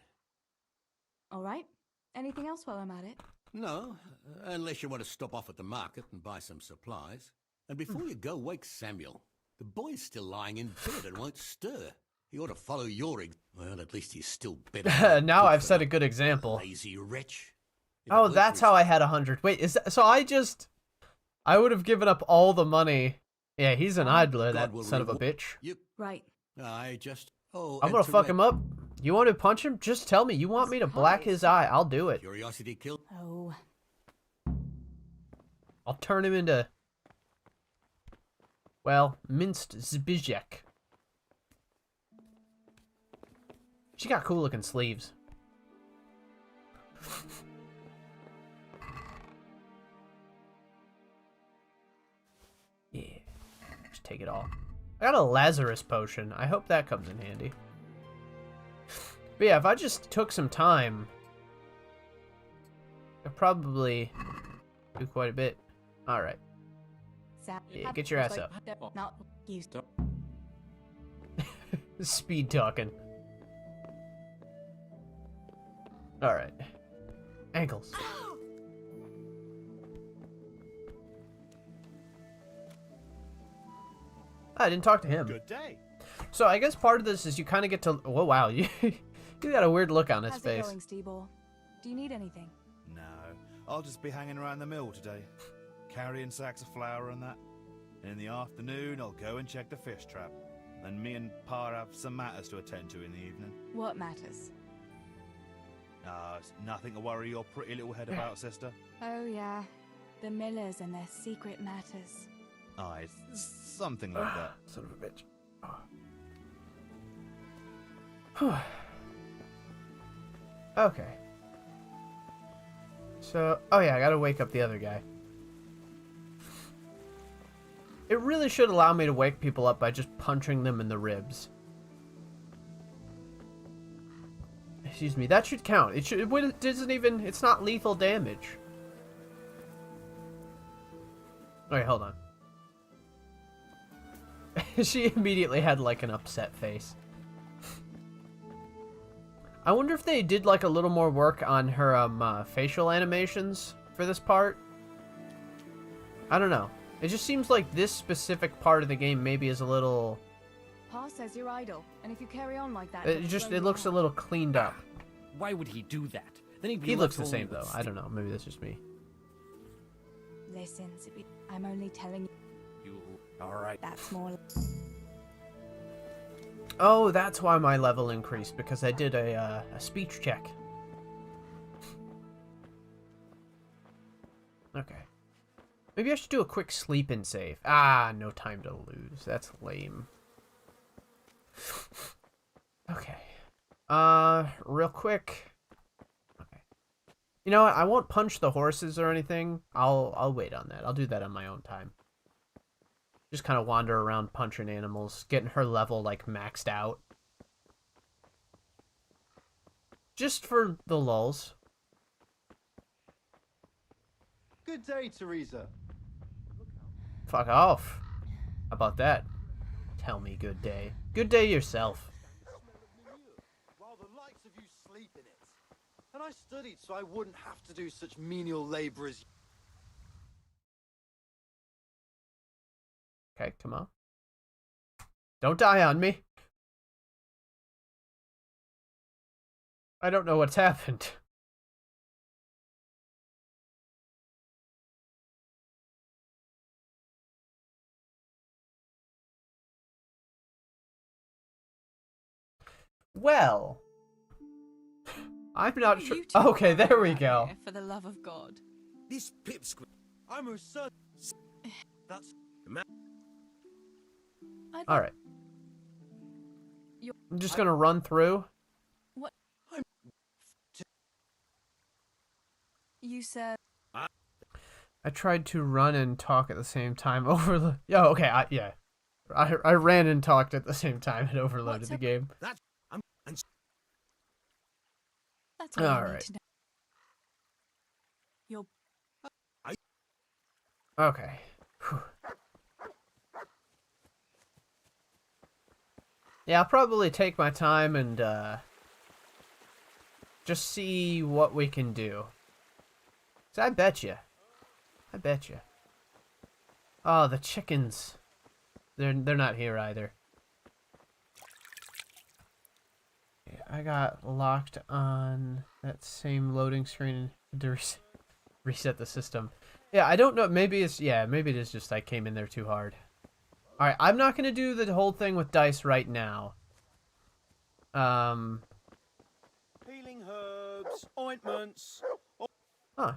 All right. Anything else while I'm at it? No, unless you want to stop off at the market and buy some supplies. And before you go, wake Samuel. The boy's still lying in bed and won't stir. He ought to follow your well, at least he's still better. Now I've set a good example. Lazy wretch. Oh, that's how I had 100. Wait, is that so? I would have given up all the money. Yeah, he's an idler, that son of a bitch. Right. I'm gonna fuck him up. You want to punch him? Just tell me. You want me to black his eye? I'll do it. Curiosity killed. Oh. I'll turn him into, well, minced Zbizek. She got cool looking sleeves. Yeah. Just take it all. I got a Lazarus potion. I hope that comes in handy. But yeah, if I just took some time, I'd probably do quite a bit. Alright. Yeah, get your ass up. Not used to. Speed talking. Alright. Ankles. I didn't talk to him. Good day. So I guess part of this is you kind of get to... Oh, wow. You got a weird look on his How's face. it going, Steeble? Do you need anything? No, I'll just be hanging around the mill today, carrying sacks of flour and that. In the afternoon, I'll go and check the fish trap. And me and Pa have some matters to attend to in the evening. What matters? It's nothing to worry your pretty little head about, sister. Oh, yeah. The Millers and their secret matters. Aye, it's something like that. Son of a bitch. Oh. Okay. So, oh yeah, I gotta wake up the other guy. It really should allow me to wake people up by just punching them in the ribs. Excuse me, that should count. It doesn't even, it's not lethal damage. Okay, hold on. She immediately had like an upset face. I wonder if they did like a little more work on her facial animations for this part. I don't know. It just seems like this specific part of the game maybe is a little... Pa says you're idle, and if you carry on like that... It looks a little cleaned up. Why would he do that? Then he'd be He looks left the same alone though. with I don't know. Maybe that's just me. Listen, Zippy, I'm only telling you. Alright. That's more... Oh, that's why my level increased, because I did a speech check. Okay. Maybe I should do a quick sleep and save. Ah, no time to lose. That's lame. Okay. Real quick. Okay. You know what? I won't punch the horses or anything. I'll wait on that. I'll do that on my own time. Just kind of wander around punching animals, getting her level, like, maxed out. Just for the lulz. Good day, Theresa. Fuck off. How about that? Tell me good day. Good day yourself. While the likes of you sleep in it. And I studied so I wouldn't have to do such menial labor as... Okay, come on. Don't die on me. I don't know what's happened. Well, I'm not sure. Okay, there we go. For the love of God. This pipsqueak. I'm a son. That's... All right. I'm just gonna run through. What? You said... I tried to run and talk at the same time. Yeah, okay, yeah. I ran and talked at the same time and overloaded the game. That's all all right. To know. Okay. Whew. Yeah, I'll probably take my time and just see what we can do. 'Cause I bet you. Oh, the chickens. They're not here either. Yeah, I got locked on that same loading screen to reset the system. Yeah, I don't know. Maybe it is just I came in there too hard. Alright, I'm not going to do the whole thing with dice right now. Healing herbs, ointments. Huh.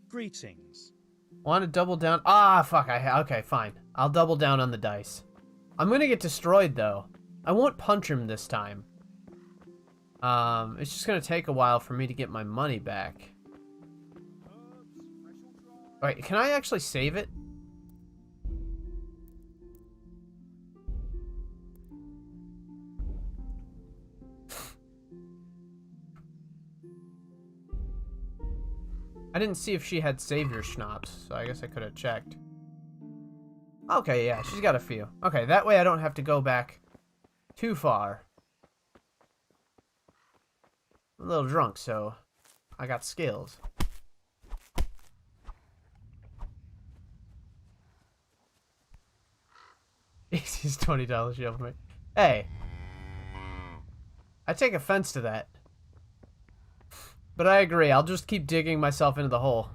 Greetings. Want to double down? Ah, fuck. Okay, fine. I'll double down on the dice. I'm going to get destroyed, though. I won't punch him this time. It's just going to take a while for me to get my money back. Alright, can I actually save it? I didn't see if she had savior schnapps, so I guess I could have checked. Okay, yeah, she's got a few. Okay, that way I don't have to go back too far. I'm a little drunk, so I got skills. Easy's $20 shield for me. Hey. I take offense to that. But I agree, I'll just keep digging myself into the hole.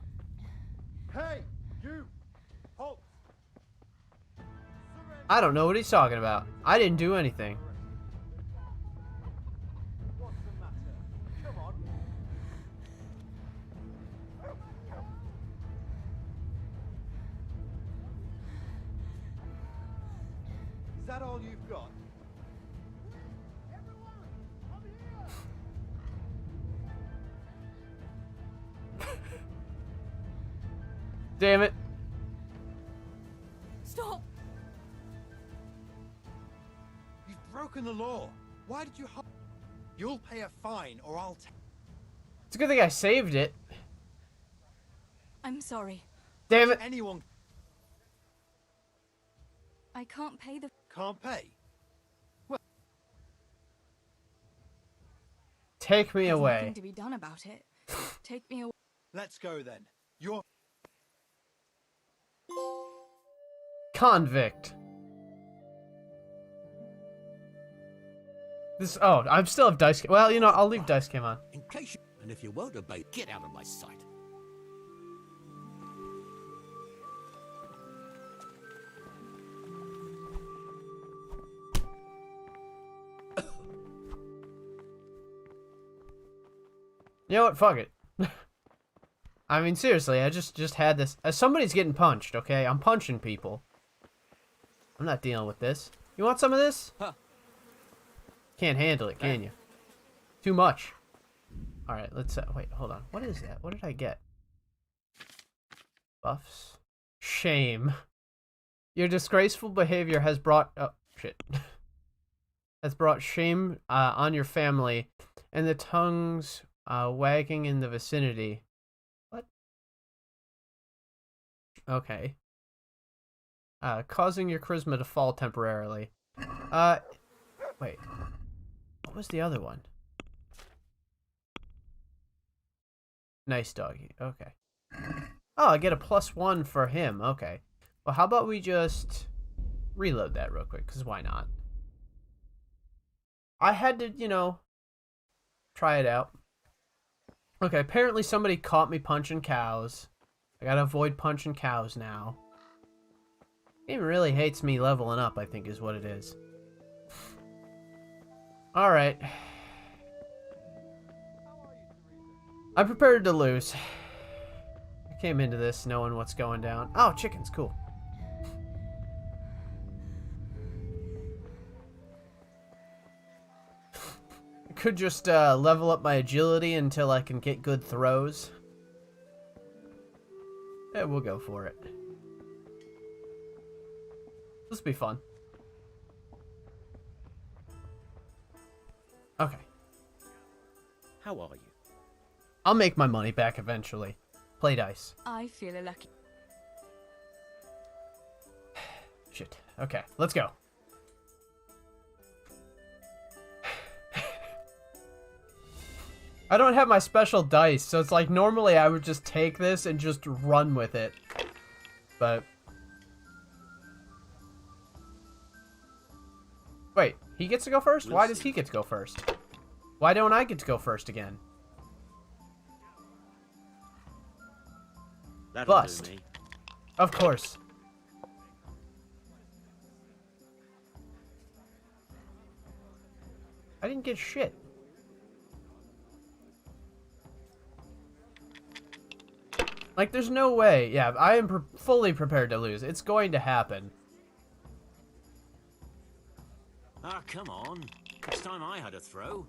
Hey, you! Halt! I don't know what he's talking about. I didn't do anything. What's the matter? Come on. Is that all you've got? Damn it. Stop! You've broken the law. Why did you You'll pay a fine or I'll It's a good thing I saved it. I'm sorry. Damn it. Anyone I can't pay the... can't pay. Take me There's away. nothing to be done about it. Take me away. Let's go then. You're Convict. This. Oh, I still have dice. Well, you know, I'll leave dice cam on. In case you... And if you won't obey, get out of my sight. You know what? Fuck it. I mean, seriously, I just had this. Somebody's getting punched, okay? I'm punching people. I'm not dealing with this. You want some of this? Huh. Can't handle it, can you? Too much. All right, let's. Wait, hold on. What is that? What did I get? Buffs. Shame. Your disgraceful behavior has brought. Oh shit. Has brought shame on your family, and the tongues wagging in the vicinity. What? Okay. Causing your charisma to fall temporarily. Wait. What was the other one? Nice doggy. Okay. Oh, I get a +1 for him. Okay. Well, how about we just reload that real quick, because why not? I had to, you know, try it out. Okay, apparently somebody caught me punching cows. I gotta avoid punching cows now. Game really hates me leveling up, I think is what it is. Alright. I'm prepared to lose. I came into this knowing what's going down. Oh, chicken's cool. I could just level up my agility until I can get good throws. Yeah, we'll go for it. This will be fun. Okay. How are you? I'll make my money back eventually. Play dice. I feel lucky. Shit. Okay, let's go. I don't have my special dice, so it's like normally I would just take this and just run with it. But... Wait, he gets to go first? Why does he get to go first? Why don't I get to go first again? That'll Bust. do me. Of course. I didn't get shit. Like, there's no way. Yeah, I am fully prepared to lose. It's going to happen. Ah, come on. It's time I had a throw.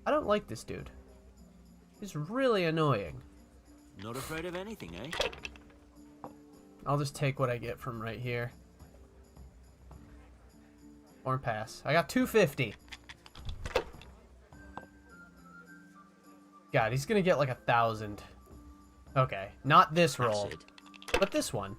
I don't like this dude. He's really annoying. Not afraid of anything, eh? I'll just take what I get from right here. Or pass. I got 250. God, he's gonna get like 1,000. Okay, not this That's roll, it. but this one.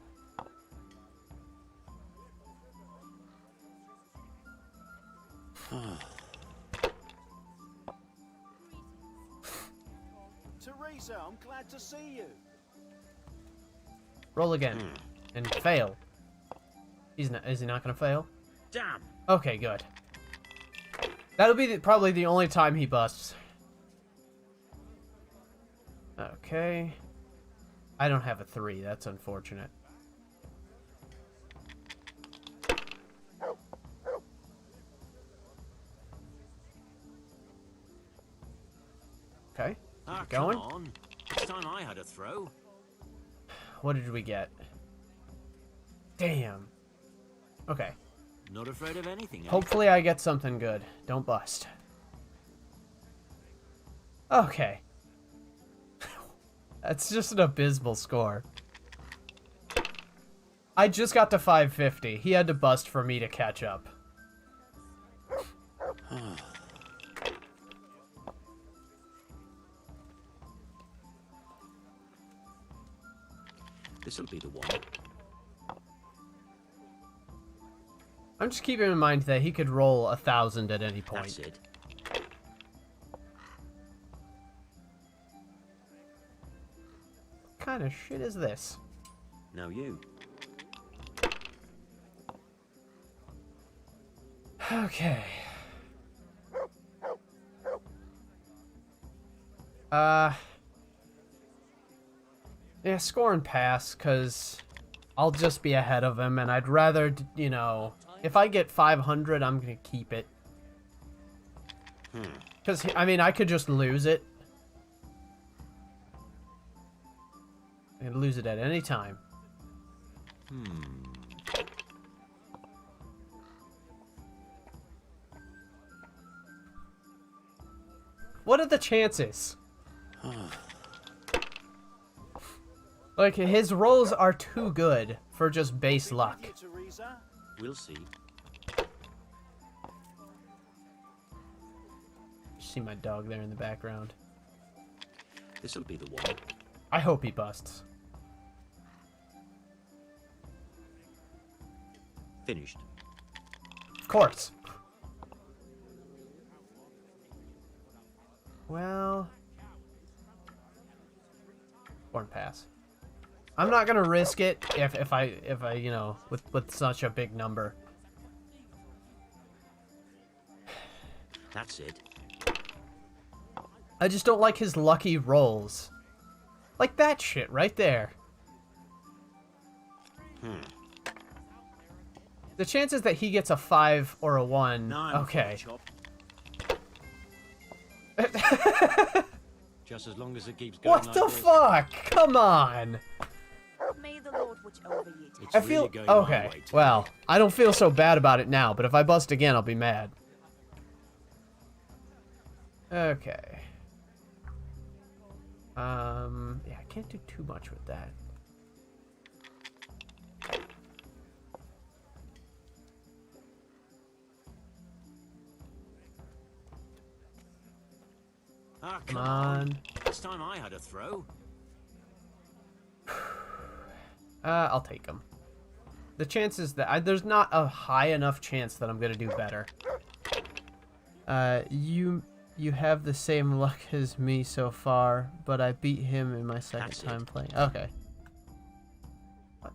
Theresa, I'm glad to see you. Roll again. And fail. Is he not gonna fail? Damn. Okay, good. That'll be probably the only time he busts. Okay. I don't have a 3. That's unfortunate. Okay. Ah, Keep going. come on. It's time I had a throw. What did we get? Damn. Okay. Not afraid of anything, eh? Hopefully I get something good. Don't bust. Okay. That's just an abysmal score. I just got to 550. He had to bust for me to catch up. This'll be the one. I'm just keeping in mind that he could roll 1,000 at any point. That's it. What kind of shit is this? Now you. Okay. Yeah, score and pass, because I'll just be ahead of him, and I'd rather, you know, if I get 500, I'm going to keep it. Because, I mean, I could just lose it. I could lose it at any time. What are the chances? Like, his rolls are too good for just base luck. We'll see. See my dog there in the background. This'll be the one. I hope he busts. Finished. Of course. Well, or pass. I'm not gonna risk it if I you know with such a big number. That's it. I just don't like his lucky rolls. Like that shit right there. The chances that he gets a 5 or a 1, okay. Just as long as it keeps going. What the fuck? Come on. May the Lord watch over you. I feel okay. Well, I don't feel so bad about it now, but if I bust again, I'll be mad. Okay. Yeah, I can't do too much with that. Ah, Come on. It's time I had a throw. I'll take him. The chances that there's not a high enough chance that I'm gonna do better. You have the same luck as me so far, but I beat him in my second time playing. Okay. What?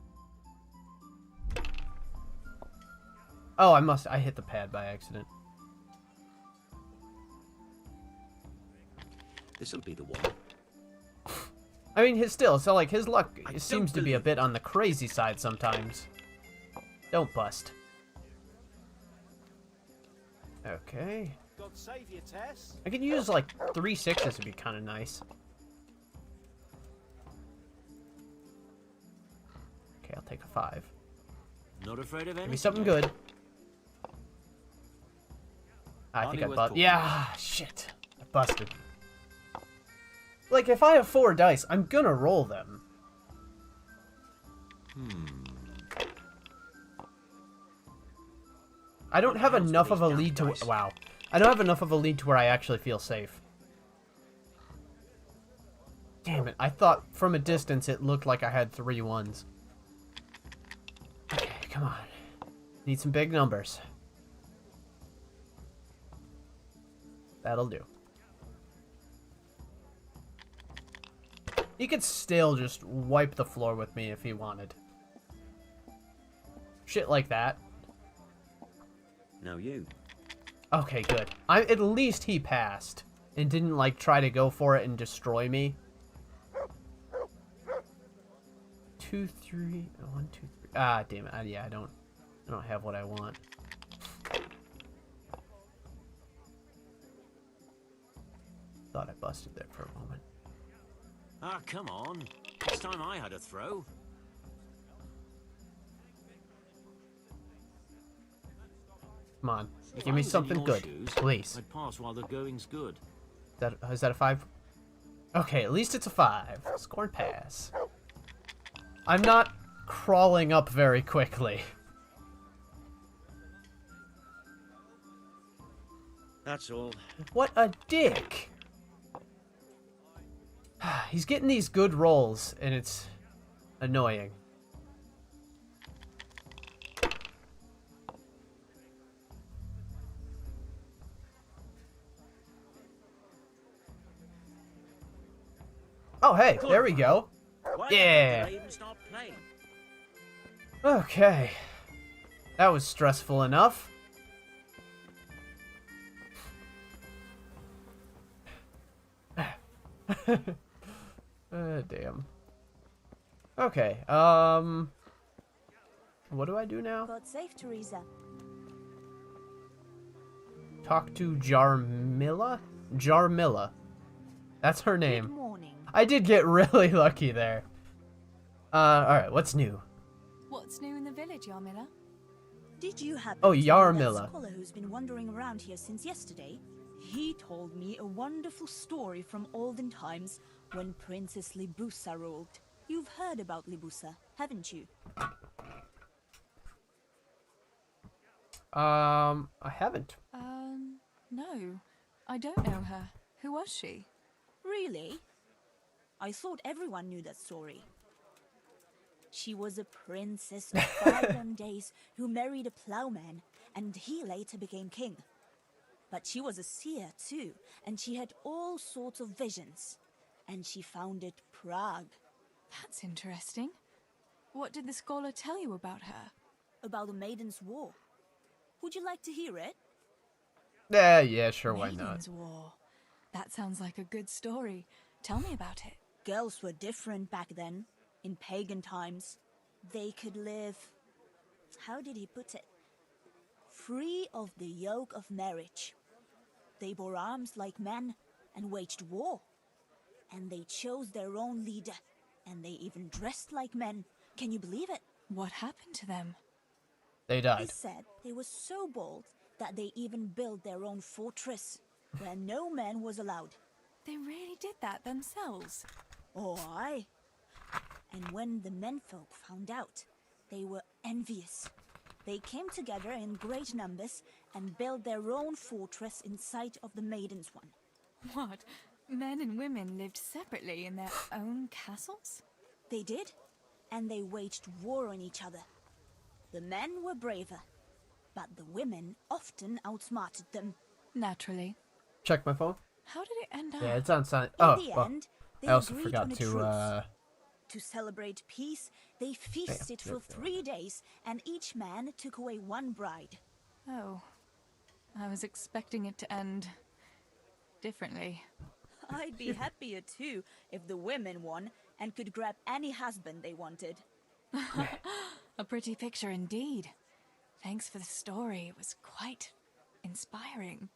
Oh, I hit the pad by accident. This'll be the one. I mean, so like his luck seems to be a bit on the crazy side sometimes. Don't bust. Okay. God save you, Tess. I could use like 3 6s would be kind of nice. Okay, I'll take a 5. Not afraid of anything. Give me something good. I think I busted. Yeah, shit. I busted. Like, if I have 4 dice, I'm gonna roll them. I don't have enough of a lead to... Wow. I don't have enough of a lead to where I actually feel safe. Damn it, I thought from a distance it looked like I had 3 ones. Okay, come on. Need some big numbers. That'll do. He could still just wipe the floor with me if he wanted. Shit like that. Now you. Okay, good. At least he passed and didn't like try to go for it and destroy me. 2, 3, 1, 2, 3. Ah, damn it. Yeah, I don't have what I want. Thought I busted there for a moment. Ah, come on. It's time I had a throw. Come on, If give I me was in something your good, shoes, please. I'd pass while the going's good. Is that a 5? Okay, at least it's a 5. Score and pass. I'm not crawling up very quickly. That's all. What a dick. He's getting these good rolls, and it's annoying. Oh, hey, there we go. Yeah. Okay. That was stressful enough. Damn. Okay, what do I do now? God save Theresa. Talk to Jarmilla? Jarmilla. That's her name. Good morning. I did get really lucky there. Alright, what's new? What's new in the village, Yarmilla? Did you happen Oh, to know Yarmilla. that scholar who's been wandering around here since yesterday? He told me a wonderful story from olden times when Princess Libusa ruled. You've heard about Libusa, haven't you? I haven't. No. I don't know her. Who was she? Really? I thought everyone knew that story. She was a princess of bygone days who married a plowman, and he later became king. But she was a seer too, and she had all sorts of visions. And she founded Prague. That's interesting. What did the scholar tell you about her? About the Maiden's War. Would you like to hear it? Yeah, sure, why not? Maiden's War. That sounds like a good story. Tell me about it. Girls were different back then. In pagan times, they could live, how did he put it? Free of the yoke of marriage. They bore arms like men and waged war. And they chose their own leader. And they even dressed like men. Can you believe it? What happened to them? They died. They said they were so bold that they even built their own fortress where no man was allowed. They really did that themselves. Oh, aye. And when the menfolk found out, they were envious. They came together in great numbers and built their own fortress in sight of the Maiden's one. What? Men and women lived separately in their own castles? They did, and they waged war on each other. The men were braver, but the women often outsmarted them. Naturally. Check my phone. How did it end up? Yeah, it's on silent. In Oh, the well, end, they I also agreed forgot on a to, truce. To celebrate peace, they feasted for 3 days, and each man took away one bride. Oh. I was expecting it to end differently. I'd be happier too if the women won and could grab any husband they wanted. A pretty picture indeed. Thanks for the story. It was quite inspiring.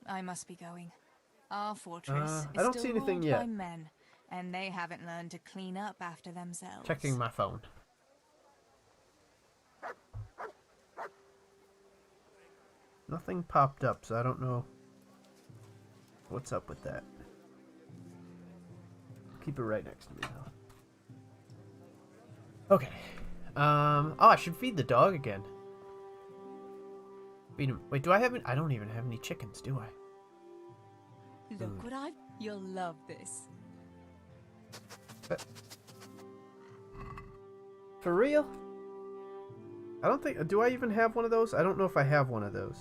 I must be going. Our fortress is I don't still see anything ruled yet. by men, and they haven't learned to clean up after themselves. Checking my phone. Nothing popped up, so I don't know what's up with that. Keep it right next to me, though. Okay. Oh, I should feed the dog again. Feed him. Wait, do I have any? I don't even have any chickens, do I? Look what I've... You'll love this. For real? I don't think... Do I even have one of those? I don't know if I have one of those.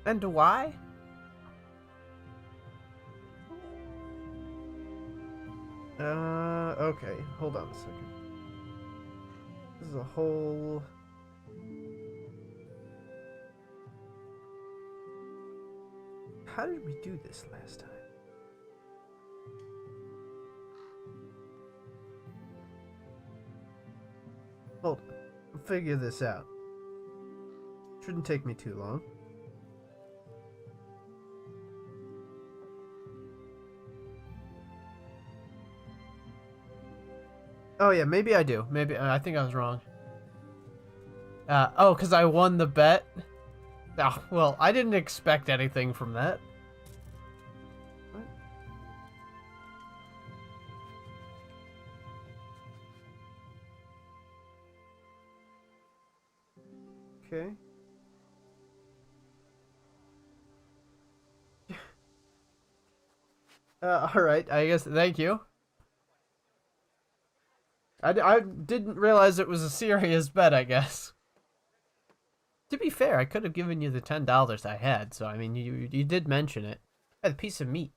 And do I? Okay. Hold on a second. This is a whole... How did we do this last time? Hold on. I'll figure this out. Shouldn't take me too long. Oh yeah, maybe I do. Maybe I think I was wrong. Oh, because I won the bet? Oh, well, I didn't expect anything from that. What? Okay. Alright, I guess, thank you. I didn't realize it was a serious bet, I guess. To be fair, I could have given you the $10 I had, so I mean, you did mention it. I had a piece of meat.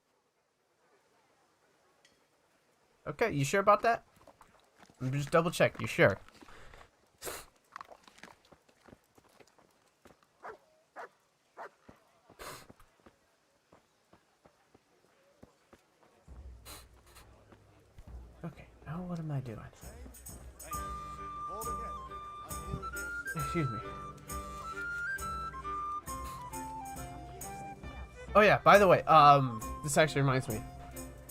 Okay, you sure about that? Just double check, you sure? Okay, now what am I doing? Excuse me. Oh yeah, by the way, this actually reminds me.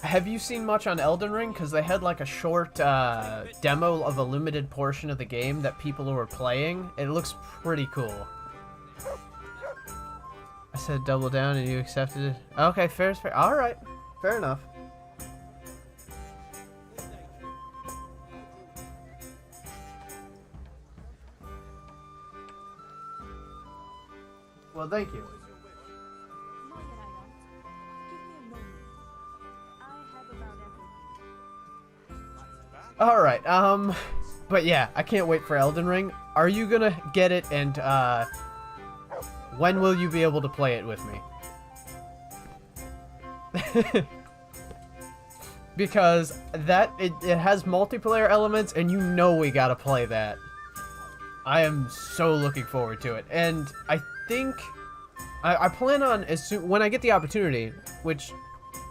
Have you seen much on Elden Ring? Because they had like a short demo of a limited portion of the game that people were playing. It looks pretty cool. I said double down and you accepted it. Okay, fair is fair. Alright, fair enough. Well, thank you. Alright, but yeah, I can't wait for Elden Ring. Are you gonna get it, and, when will you be able to play it with me? Because it has multiplayer elements, and you know we gotta play that. I am so looking forward to it, and I think... I plan on, when I get the opportunity, which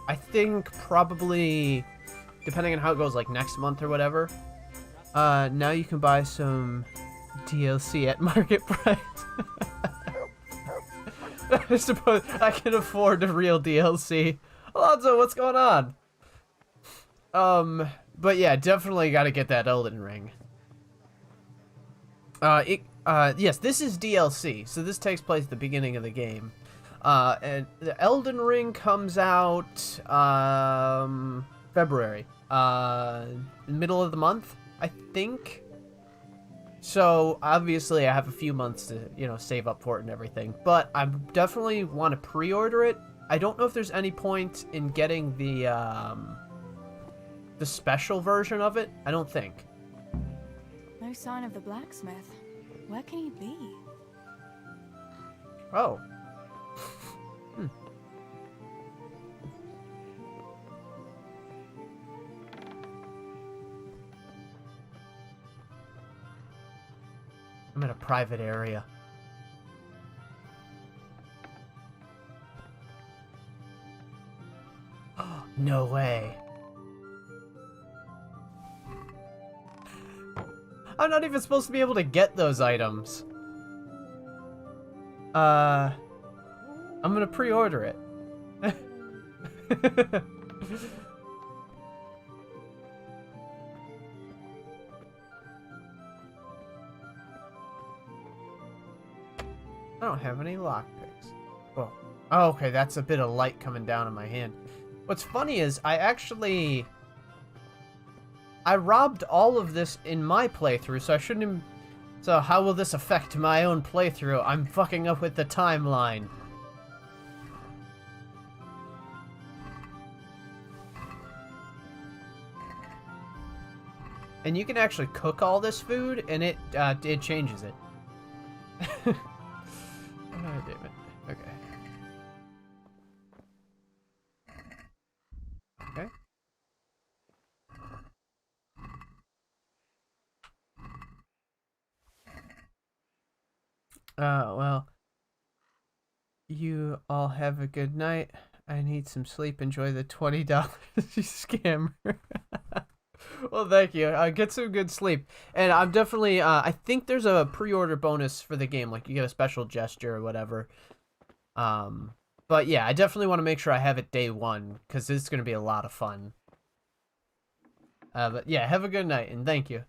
I think probably... depending on how it goes, like next month or whatever. Now you can buy some DLC at market price. I suppose I can afford the real DLC. Alonzo, what's going on? But yeah, definitely gotta get that Elden Ring. Yes, this is DLC, so this takes place at the beginning of the game. And the Elden Ring comes out, February. Middle of the month, I think. So obviously I have a few months to, you know, save up for it and everything, but I definitely want to pre-order it. I don't know if there's any point in getting the special version of it. I don't think. No sign of the blacksmith. Where can he be? Oh. I'm in a private area. No way. I'm not even supposed to be able to get those items. I'm gonna pre-order it. I don't have any lockpicks. Well, oh, okay, that's a bit of light coming down on my hand. What's funny is I robbed all of this in my playthrough, so I shouldn't So how will this affect my own playthrough? I'm fucking up with the timeline. And you can actually cook all this food, and it changes it. Oh, damn it. Okay. Okay. Well, you all have a good night. I need some sleep. Enjoy the $20 you scammer. Well, thank you. Get some good sleep. And I'm definitely, I think there's a pre-order bonus for the game. Like, you get a special gesture or whatever. But yeah, I definitely want to make sure I have it day one, because it's going to be a lot of fun. But yeah, have a good night, and thank you.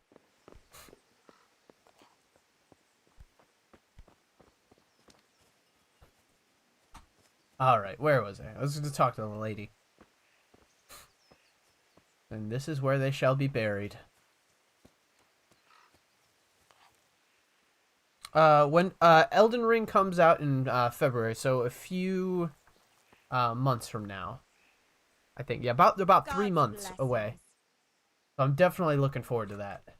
Alright, where was I? I was going to talk to the lady. And this is where they shall be buried. When Elden Ring comes out in February, so a few months from now. I think, yeah, about 3 months away. So I'm definitely looking forward to that.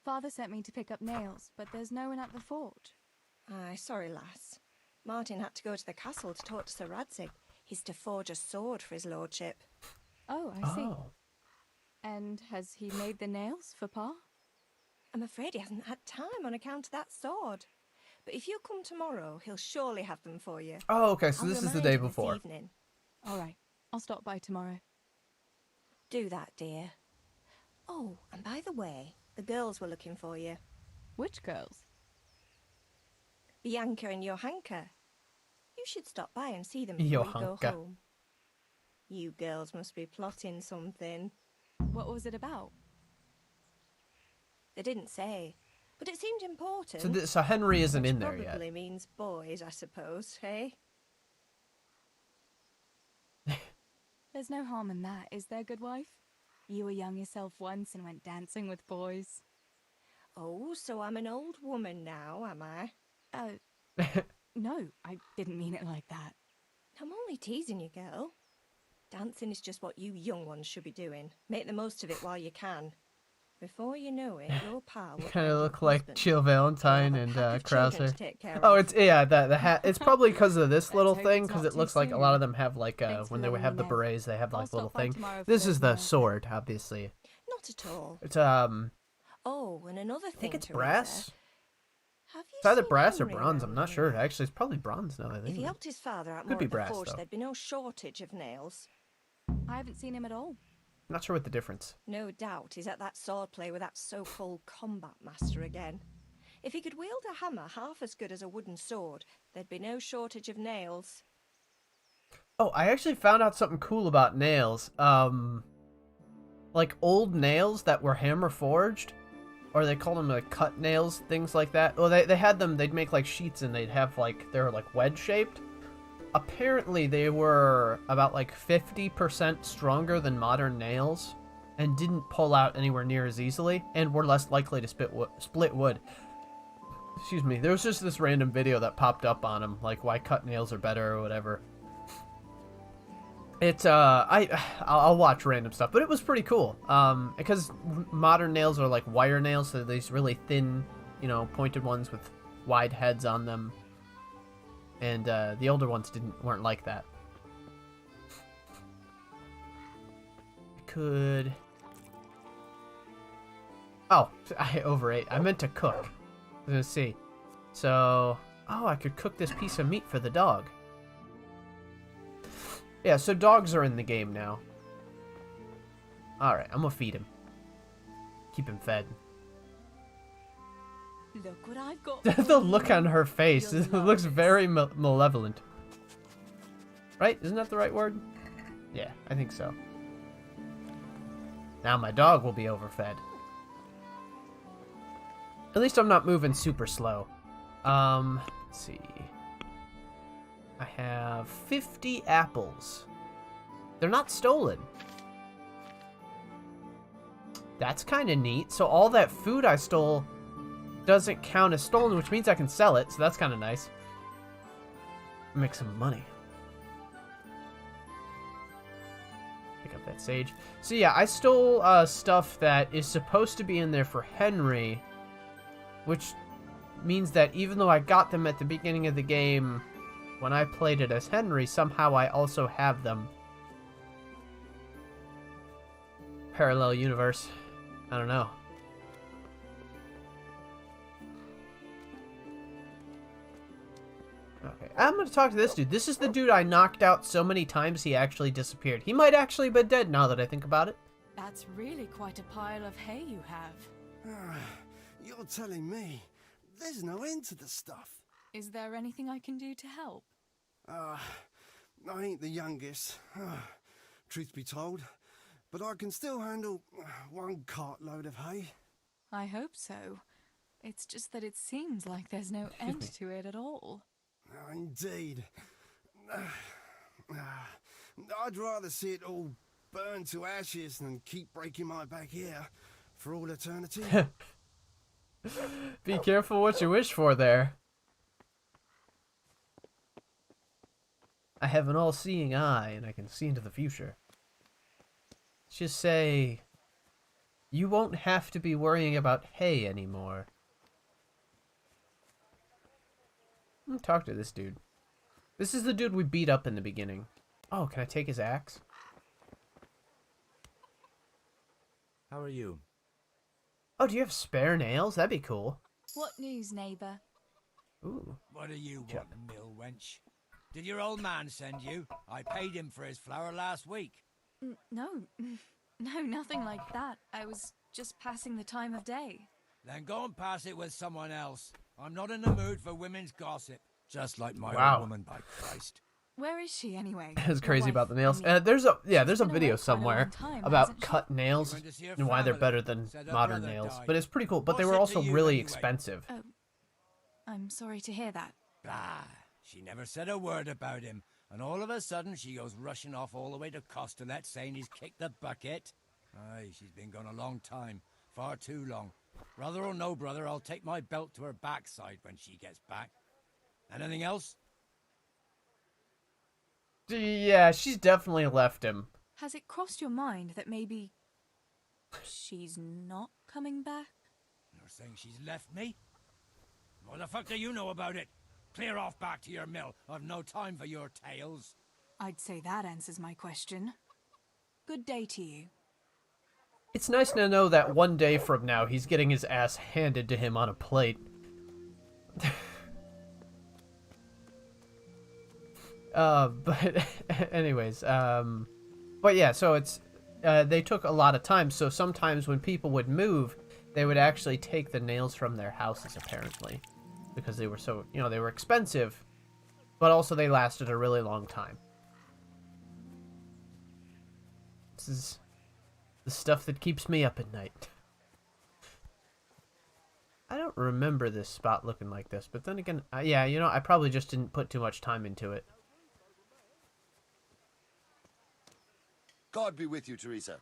Father sent me to pick up nails, but there's no one at the fort. Aye, sorry, lass. Martin had to go to the castle to talk to Sir Radzig. He's to forge a sword for his lordship. Oh, I see. And has he made the nails for Pa? I'm afraid he hasn't had time on account of that sword. But if you come tomorrow, he'll surely have them for you. Oh, okay, so this is the day before. All right, I'll stop by tomorrow. Do that, dear. Oh, and by the way, the girls were looking for you. Which girls? Bianca and Johanka. You should stop by and see them before you go home. You girls must be plotting something. What was it about? They didn't say, but it seemed important. So Henry isn't in there yet. Probably means boys, I suppose, hey? There's no harm in that, is there, good wife? You were young yourself once and went dancing with boys. Oh, so I'm an old woman now, am I? No, I didn't mean it like that. I'm only teasing you, girl. Dancing is just what you young ones should be doing. Make the most of it while you can. Before you know it, your pal will kind of look like Jill Valentine and Krauser. The hat. It's probably because of this little thing, because it looks like a lot of them have like when they have the berets, they have like little thing. This is the sword, obviously. Not at all. It's Oh, and another thing. I think it's brass. It's either brass or bronze. I'm not sure. Actually, it's probably bronze now. I think. If he helped his father out more at the forge, there'd be no shortage of nails. I haven't seen him at all. Not sure what the difference. No doubt he's at that swordplay with that so-called combat master again. If he could wield a hammer half as good as a wooden sword, there'd be no shortage of nails. Oh, I actually found out something cool about nails. Like old nails that were hammer forged, or they called them like cut nails, things like that. Well, they had them, they'd make like sheets and they'd have like, they're like wedge shaped. Apparently they were about like 50% stronger than modern nails and didn't pull out anywhere near as easily and were less likely to split wood. Excuse me. There was just this random video that popped up on them, like why cut nails are better or whatever. It's I'll watch random stuff, but it was pretty cool. Because modern nails are like wire nails, so these really thin, you know, pointed ones with wide heads on them. And the older ones weren't like that. I could. Oh, I overate. I meant to cook. I was gonna see. So, oh, I could cook this piece of meat for the dog. Yeah, so dogs are in the game now. All right, I'm gonna feed him. Keep him fed. Look what I've got. The look on her face, it looks very malevolent. Right? Isn't that the right word? Yeah, I think so. Now my dog will be overfed. At least I'm not moving super slow. Let's see. I have 50 apples. They're not stolen. That's kind of neat. So all that food I stole doesn't count as stolen, which means I can sell it. So that's kind of nice. Make some money. Pick up that sage. So yeah, I stole stuff that is supposed to be in there for Henry, which means that even though I got them at the beginning of the game, when I played it as Henry, somehow I also have them. Parallel universe. I don't know. Okay, I'm gonna talk to this dude. This is the dude I knocked out so many times he actually disappeared. He might actually be dead now that I think about it. That's really quite a pile of hay you have. You're telling me there's no end to the stuff. Is there anything I can do to help? I ain't the youngest, truth be told, but I can still handle one cartload of hay. I hope so. It's just that it seems like there's no end to it at all. Indeed. I'd rather see it all burn to ashes than keep breaking my back here for all eternity. Be careful what you wish for there. I have an all-seeing eye, and I can see into the future. Let's just say, you won't have to be worrying about hay anymore. I'm gonna talk to this dude. This is the dude we beat up in the beginning. Oh, can I take his axe? How are you? Oh, do you have spare nails? That'd be cool. What news, neighbour? Ooh. What do you want, mill wench? Did your old man send you? I paid him for his flour last week. No, nothing like that. I was just passing the time of day. Then go and pass it with someone else. I'm not in the mood for women's gossip. Just like my Wow. old woman, by Christ. Where is she anyway? It's crazy about the nails. There's a video somewhere about cut nails and why they're better than modern nails. But it's pretty cool. But they were also really expensive. Oh, I'm sorry to hear that. Bah, she never said a word about him. And all of a sudden she goes rushing off all the way to Costalet saying he's kicked the bucket. Aye, she's been gone a long time. Far too long. Brother or no brother, I'll take my belt to her backside when she gets back. Anything else? Yeah, she's definitely left him. Has it crossed your mind that maybe she's not coming back? You're saying she's left me? What the fuck do you know about it? Clear off back to your mill. I've no time for your tales. I'd say that answers my question. Good day to you. It's nice to know that one day from now he's getting his ass handed to him on a plate. But anyways, but yeah, so it's, they took a lot of time, so sometimes when people would move, they would actually take the nails from their houses, apparently, because they were so, they were expensive, but also they lasted a really long time. This is the stuff that keeps me up at night. I don't remember this spot looking like this, but then again, yeah, I probably just didn't put too much time into it. God be with you, Theresa.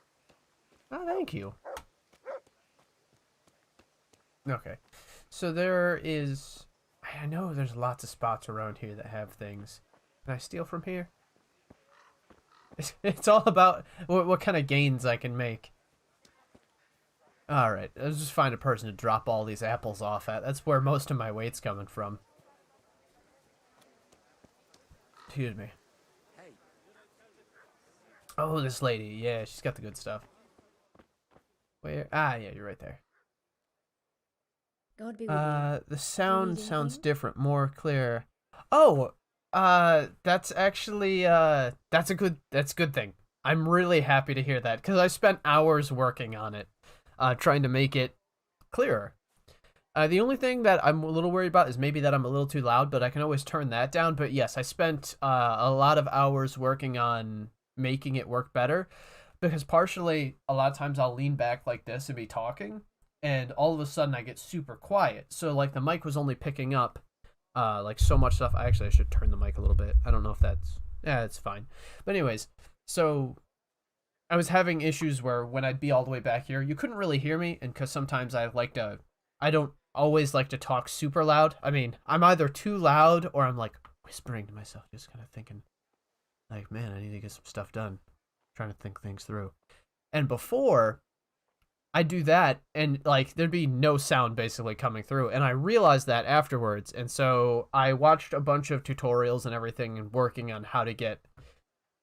Oh, thank you. Okay. So there is... I know there's lots of spots around here that have things. Can I steal from here? It's all about what kind of gains I can make. Alright, let's just find a person to drop all these apples off at. That's where most of my weight's coming from. Excuse me. Oh, this lady. Yeah, she's got the good stuff. Where? Ah, yeah, you're right there. God be with you. The sound sounds different, more clear. Oh, that's actually, that's a good thing. I'm really happy to hear that, because I spent hours working on it, trying to make it clearer. The only thing that I'm a little worried about is maybe that I'm a little too loud, but I can always turn that down. But yes, I spent a lot of hours working on making it work better, because partially a lot of times I'll lean back like this and be talking, and all of a sudden I get super quiet. So like the mic was only picking up like so much stuff. I should turn the mic a little bit. I don't know if that's, yeah, it's fine. But anyways, so I was having issues where when I'd be all the way back here, you couldn't really hear me, and because sometimes I don't always like to talk super loud. I mean, I'm either too loud or I'm like whispering to myself, just kind of thinking, like, man, I need to get some stuff done, trying to think things through. And before I do that, and like there'd be no sound basically coming through, and I realized that afterwards, and so I watched a bunch of tutorials and everything, and working on how to get,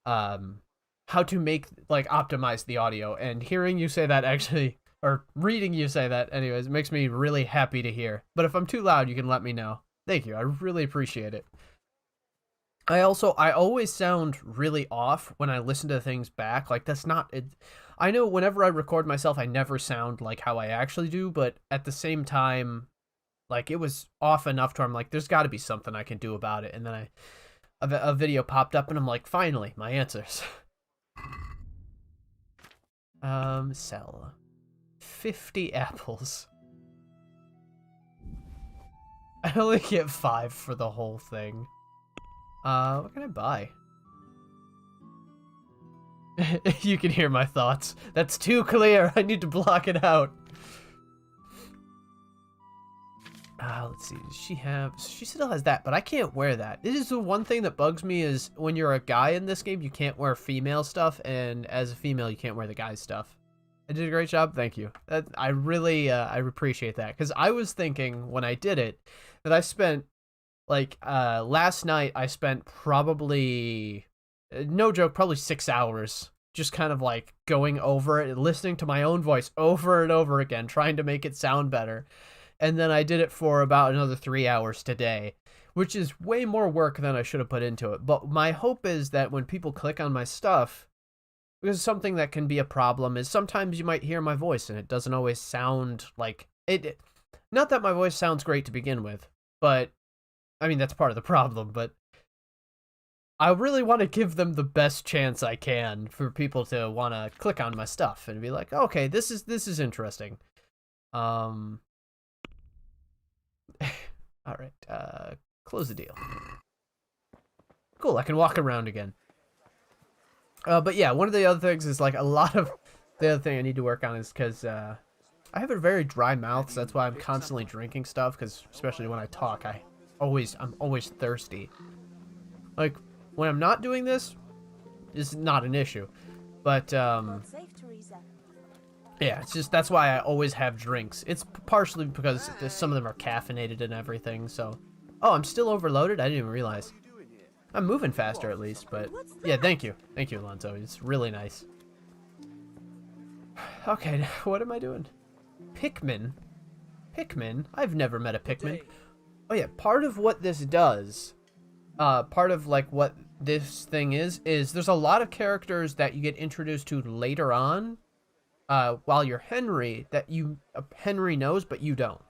how to make like optimize the audio. And hearing you say that actually, or reading you say that, anyways, makes me really happy to hear. But if I'm too loud, you can let me know. Thank you, I really appreciate it. I always sound really off when I listen to things back. Like that's not it. I know whenever I record myself, I never sound like how I actually do, but at the same time, like it was off enough to where I'm like, there's got to be something I can do about it. And then a video popped up, and I'm like, finally, my answers. Sell 50 apples. I only get 5 for the whole thing. What can I buy? You can hear my thoughts. That's too clear. I need to block it out. Let's see. Does she have... She still has that, but I can't wear that. This is the one thing that bugs me is when you're a guy in this game, you can't wear female stuff, and as a female, you can't wear the guy's stuff. I did a great job. Thank you. I really I appreciate that, because I was thinking when I did it that I spent, like, last night I spent probably... no joke, probably 6 hours just kind of like going over it and listening to my own voice over and over again, trying to make it sound better. And then I did it for about another 3 hours today, which is way more work than I should have put into it. But my hope is that when people click on my stuff, because something that can be a problem is sometimes you might hear my voice and it doesn't always sound like it. Not that my voice sounds great to begin with, but I mean, that's part of the problem, but I really want to give them the best chance I can for people to want to click on my stuff and be like, okay, this is interesting. All right, close the deal. Cool, I can walk around again. But yeah, one of the other things is like a lot of the other thing I need to work on is because I have a very dry mouth, so that's why I'm constantly drinking stuff, because especially when I talk, I'm always thirsty. Like, when I'm not doing this, it's not an issue. But, yeah, it's just, that's why I always have drinks. It's partially because some of them are caffeinated and everything, so... Oh, I'm still overloaded? I didn't even realize. I'm moving faster, at least, but... Yeah, thank you. Thank you, Alonso. It's really nice. Okay, what am I doing? Pikmin? Pikmin? I've never met a Pikmin. Oh, yeah, part of what this does... part of like what this thing is there's a lot of characters that you get introduced to later on while you're Henry that Henry knows but you don't,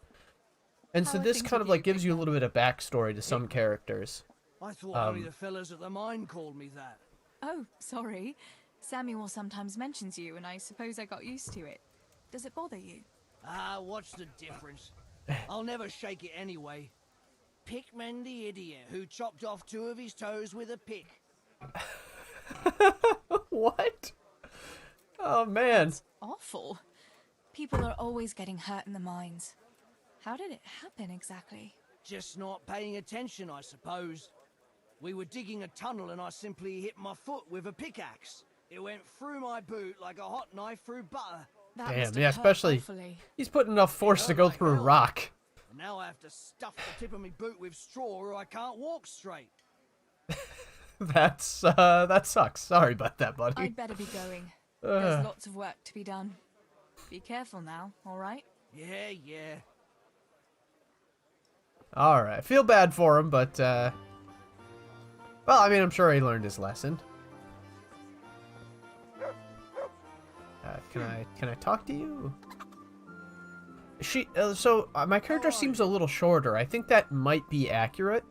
and so this kind of like gives you a little bit of backstory to some characters. I thought only the fellas at the mine called me that. Oh, sorry. Samuel sometimes mentions you, and I suppose I got used to it. Does it bother you? What's the difference? I'll never shake it anyway. Pikmin the idiot who chopped off 2 of his toes with a pick. What? Oh, man. That's awful. People are always getting hurt in the mines. How did it happen exactly? Just not paying attention, I suppose. We were digging a tunnel and I simply hit my foot with a pickaxe. It went through my boot like a hot knife through butter. Damn, yeah, especially... He's putting enough force to go through rock. And now I have to stuff the tip of my boot with straw or I can't walk straight. That sucks. Sorry about that, buddy. I'd better be going. There's lots of work to be done. Be careful now, alright? Yeah. Alright, I feel bad for him, but, well, I mean, I'm sure he learned his lesson. Can I talk to you? My character seems a little shorter. I think that might be accurate.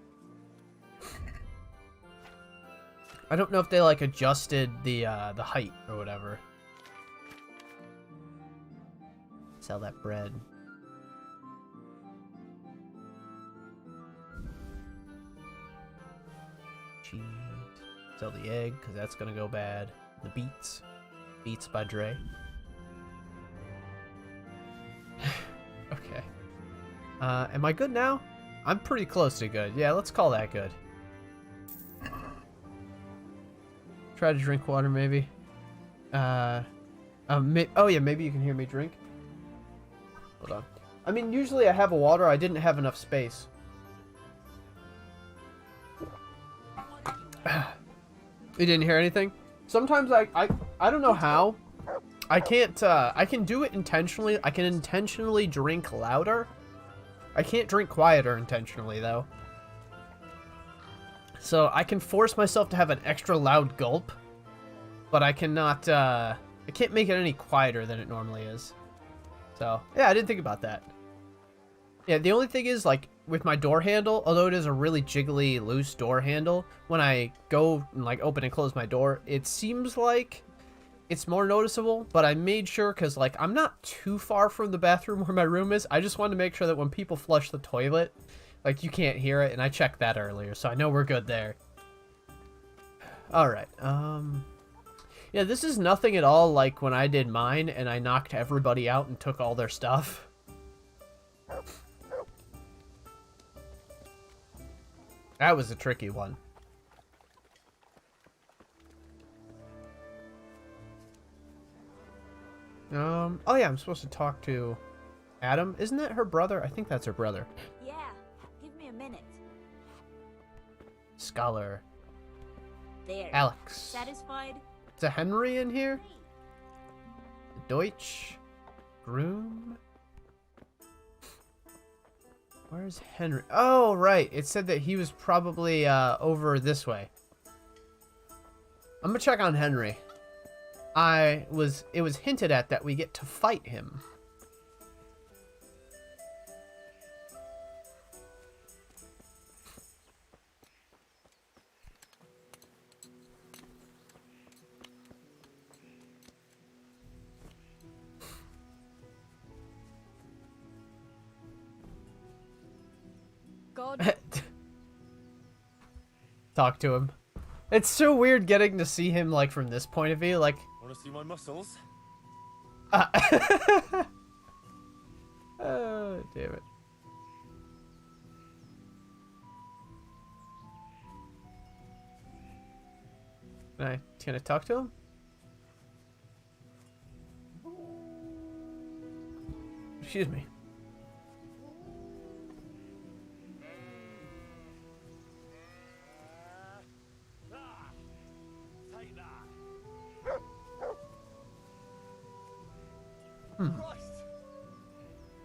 I don't know if they like adjusted the height or whatever. Sell that bread. Cheese. Sell the egg because that's gonna go bad. The beets. Beats by Dre. Okay. Am I good now? I'm pretty close to good. Yeah, let's call that good. Try to drink water, maybe. Oh yeah, maybe you can hear me drink. Hold on. I mean, usually I have a water. I didn't have enough space. You didn't hear anything? Sometimes I don't know how. I can't, I can do it intentionally. I can intentionally drink louder. I can't drink quieter intentionally, though. So I can force myself to have an extra loud gulp, but I cannot, I can't make it any quieter than it normally is. So, yeah, I didn't think about that. Yeah, the only thing is, like, with my door handle, although it is a really jiggly, loose door handle, when I go and, like, open and close my door, it seems like it's more noticeable, but I made sure, because, like, I'm not too far from the bathroom where my room is. I just wanted to make sure that when people flush the toilet, like, you can't hear it, and I checked that earlier, so I know we're good there. Alright, yeah, this is nothing at all like when I did mine, and I knocked everybody out and took all their stuff. That was a tricky one. Oh yeah, I'm supposed to talk to Adam. Isn't that her brother? I think that's her brother. Yeah, give me a minute. Scholar. There. Alex. Satisfied? Is a Henry in here? Deutsch. Groom. Where's Henry? Oh, right. It said that he was probably over this way. I'm gonna check on Henry. It was hinted at that we get to fight him. God. Talk to him. It's so weird getting to see him, like, from this point of view, like... Want to see my muscles? Oh, damn it. Can I talk to him? Excuse me.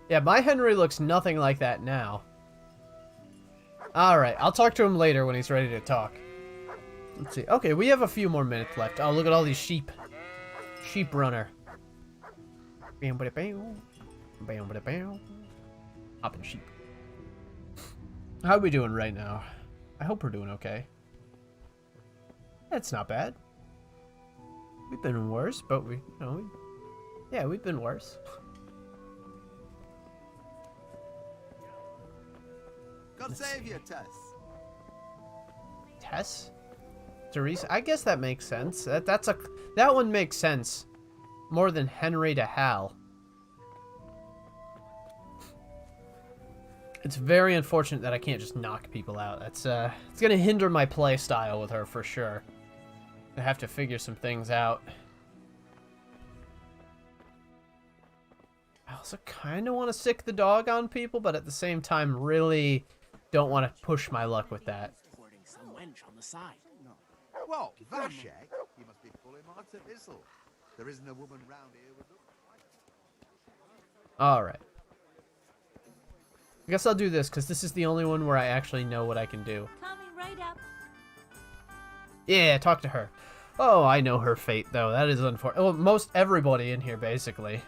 Yeah, my Henry looks nothing like that now. Alright, I'll talk to him later when he's ready to talk. Let's see. Okay, we have a few more minutes left. Oh, look at all these sheep. Sheep runner. Hopping sheep. How are we doing right now? I hope we're doing okay. That's not bad. We've been worse, but yeah, we've been worse. God save you, Tess. Tess? Theresa? I guess that makes sense. That one makes sense. More than Henry to Hal. It's very unfortunate that I can't just knock people out. That's it's gonna hinder my play style with her for sure. I have to figure some things out. I also kind of want to sick the dog on people, but at the same time, really don't want to push my luck with that. Some wench on the side. What, Vashek? You must be pulling Marta Issel. There isn't a woman round here with look like... Alright. I guess I'll do this, because this is the only one where I actually know what I can do. Coming right up. Yeah, talk to her. Oh, I know her fate, though. That is unfortunate. Well, most everybody in here, basically.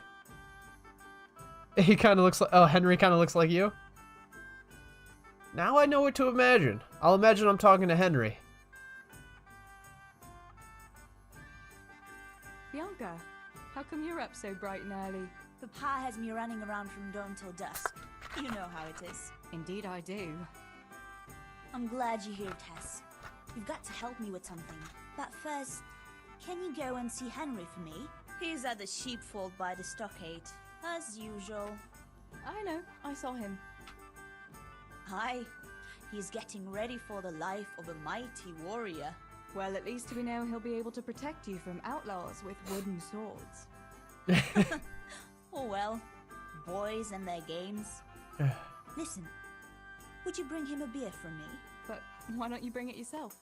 He kind of looks like... Oh, Henry kind of looks like you? Now I know what to imagine. I'll imagine I'm talking to Henry. Bianca, how come you're up so bright and early? Papa has me running around from dawn till dusk. You know how it is. Indeed I do. I'm glad you're here, Tess. You've got to help me with something. But first, Can you go and see Henry for me? He's at the sheepfold by the stockade, as usual. I know, I saw him. Aye, he's getting ready for the life of a mighty warrior. Well, at least we know he'll be able to protect you from outlaws with wooden swords. Oh well, boys and their games. Listen, would you bring him a beer from me? But why don't you bring it yourself?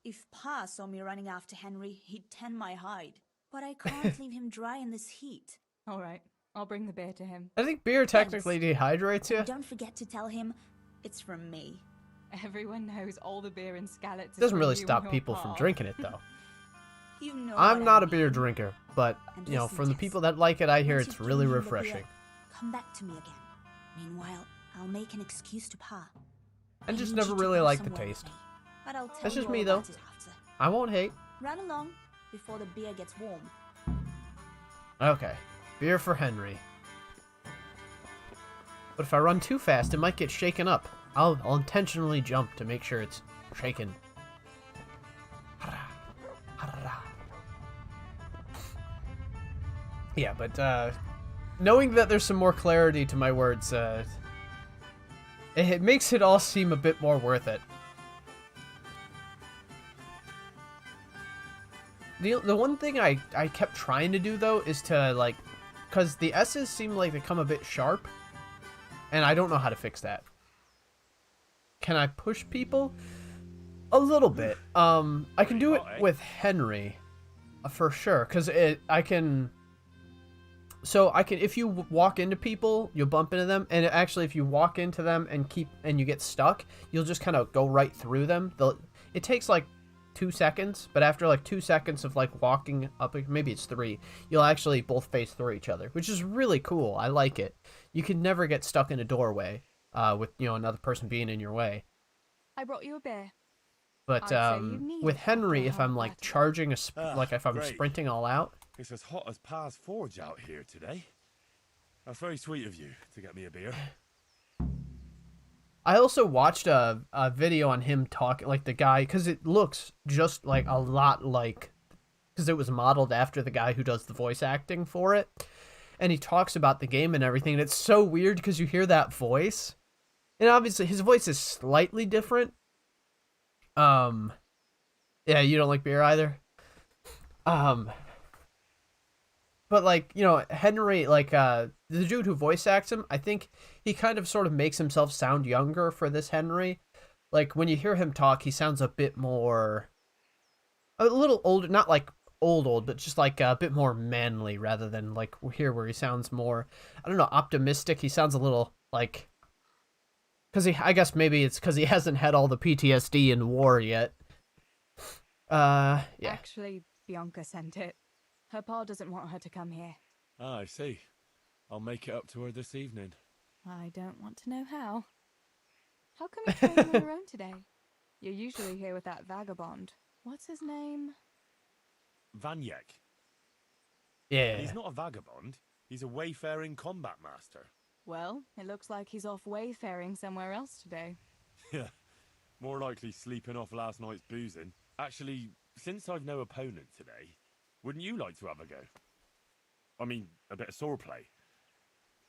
If Pa saw me running after Henry, he'd tan my hide. But I can't leave him dry in this heat. All right, I'll bring the beer to him. I think beer technically dehydrates you. Don't forget to tell him it's from me. Everyone knows all the beer in Skallets. It doesn't really stop people from drinking it, though. You know I'm not a beer drinker, but, you know, from the people that like it, I hear it's really refreshing. Come back to me again. Meanwhile, I'll make an excuse to Pa. I just never really liked the taste. But I'll tell That's just you me, all though. about it after. I won't hate. Run along before the beer gets warm. Okay, beer for Henry. But if I run too fast, it might get shaken up. I'll intentionally jump to make sure it's shaken. Yeah, but knowing that there's some more clarity to my words, it makes it all seem a bit more worth it. The one thing I kept trying to do, though, is to, like, because the S's seem like they come a bit sharp, and I don't know how to fix that. Can I push people? A little bit. I can do it with Henry, for sure, because I can... So I can, if you walk into people, you'll bump into them, and actually if you walk into them and you get stuck, you'll just kind of go right through them. It takes like 2 seconds, but after like 2 seconds of like walking up, maybe it's 3, you'll actually both face through each other, which is really cool. I like it. You can never get stuck in a doorway with, you know, another person being in your way. I brought you a beer. But with Henry, if I'm like charging like if I'm sprinting all out. It's as hot as Pa's Forge out here today. That's very sweet of you to get me a beer. I also watched a video on him talking, like the guy, because it looks just like a lot like, because it was modeled after the guy who does the voice acting for it. And he talks about the game and everything. And it's so weird because you hear that voice. And obviously his voice is slightly different. Yeah, you don't like beer either? But, like, you know, Henry, like, the dude who voice acts him, I think he kind of sort of makes himself sound younger for this Henry. Like, when you hear him talk, he sounds a bit more... a little older, not, like, old, but just, like, a bit more manly rather than, like, here where he sounds more, I don't know, optimistic. He sounds a little, like... Because I guess maybe it's because he hasn't had all the PTSD in war yet. Yeah. Actually, Bianca sent it. Her pa doesn't want her to come here. Ah, I see. I'll make it up to her this evening. I don't want to know how. How come you're traveling on your own today? You're usually here with that vagabond. What's his name? Vanyek. Yeah. He's not a vagabond. He's a wayfaring combat master. Well, it looks like he's off wayfaring somewhere else today. Yeah. More likely sleeping off last night's boozing. Actually, since I've no opponent today, wouldn't you like to have a go? I mean, a bit of swordplay.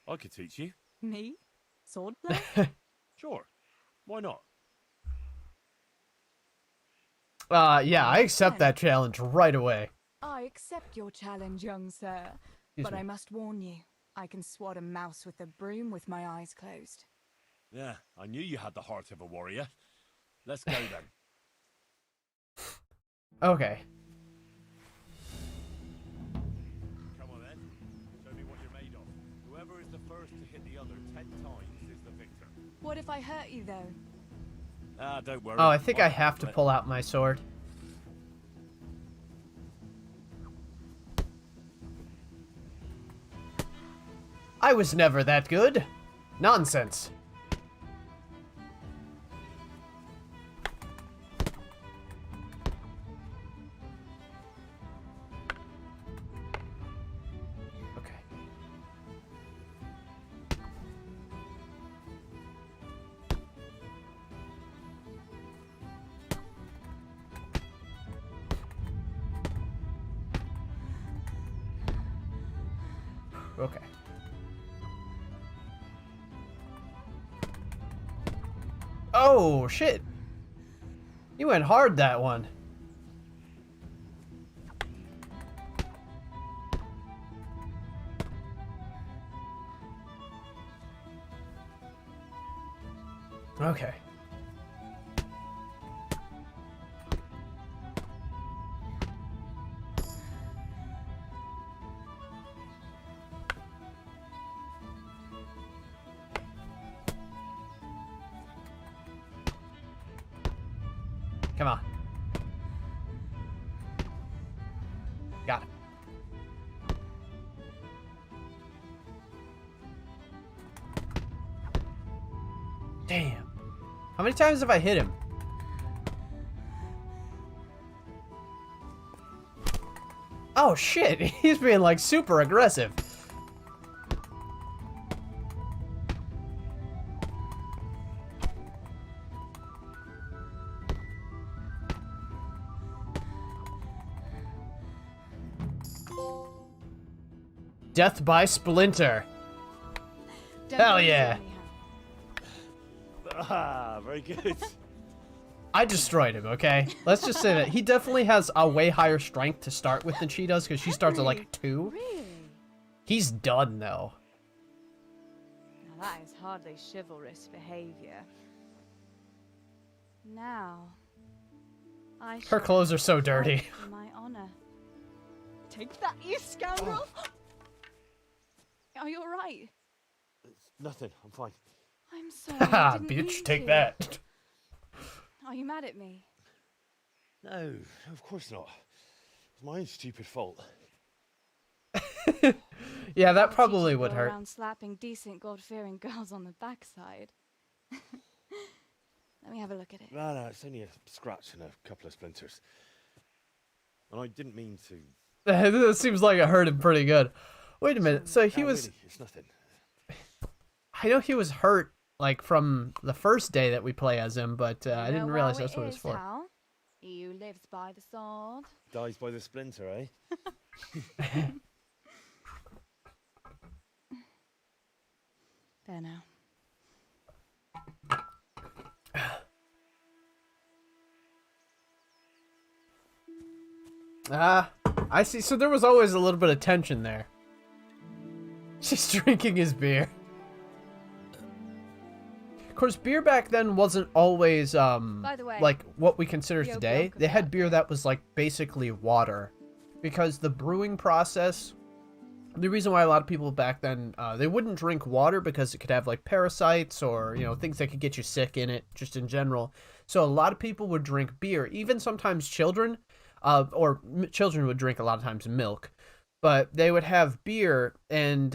I could teach you. Me? Swordplay? Sure. Why not? Yeah, I accept that challenge right away. I accept your challenge, young sir. Excuse But me. I must warn you, I can swat a mouse with a broom with my eyes closed. Yeah, I knew you had the heart of a warrior. Let's go then. Okay. Come on then. Show me what you're made of. Whoever is the first to hit the other 10 times is the victor. What if I hurt you, though? Ah, don't worry. Oh, I think I have to pull out my sword. I was never that good. Nonsense. Okay. Okay. Oh, shit. You went hard, that one. Okay. Come on. Got it. Damn. How many times have I hit him? Oh shit, he's being like super aggressive. Death by Splinter. Hell yeah. Ah, very good. I destroyed him, okay? Let's just say that he definitely has a way higher strength to start with than she does, because she starts at like 2. Really? He's done, though. Now that is hardly chivalrous behavior. Now, I Her clothes are so dirty. for my honor. Take that, you scoundrel! Are you alright? It's nothing. I'm fine. I'm sorry. Haha, I didn't mean bitch, take to. that. Are you mad at me? No, of course not. It's my own stupid fault. Yeah, that probably would Go hurt. around slapping decent, God-fearing girls on the backside. Let me have a look at it. No, it's only a scratch and a couple of splinters. And I didn't mean to. It seems like it hurt him pretty good. Wait a minute, so he was... Really, it's nothing. I know he was hurt, like, from the first day that we play as him, but I didn't realize that's what it was for. Hal? You lives by the sword. Dies by the splinter, eh? There now. I see. So there was always a little bit of tension there. She's drinking his beer. Of course, beer back then wasn't always, By the way, like what we consider Yo today. Blanco They had beer that was, like, basically water. Because the brewing process... The reason why a lot of people back then, they wouldn't drink water because it could have, like, parasites or, you know, things that could get you sick in it, just in general. So a lot of people would drink beer. Even sometimes children, children would drink a lot of times milk. But they would have beer, and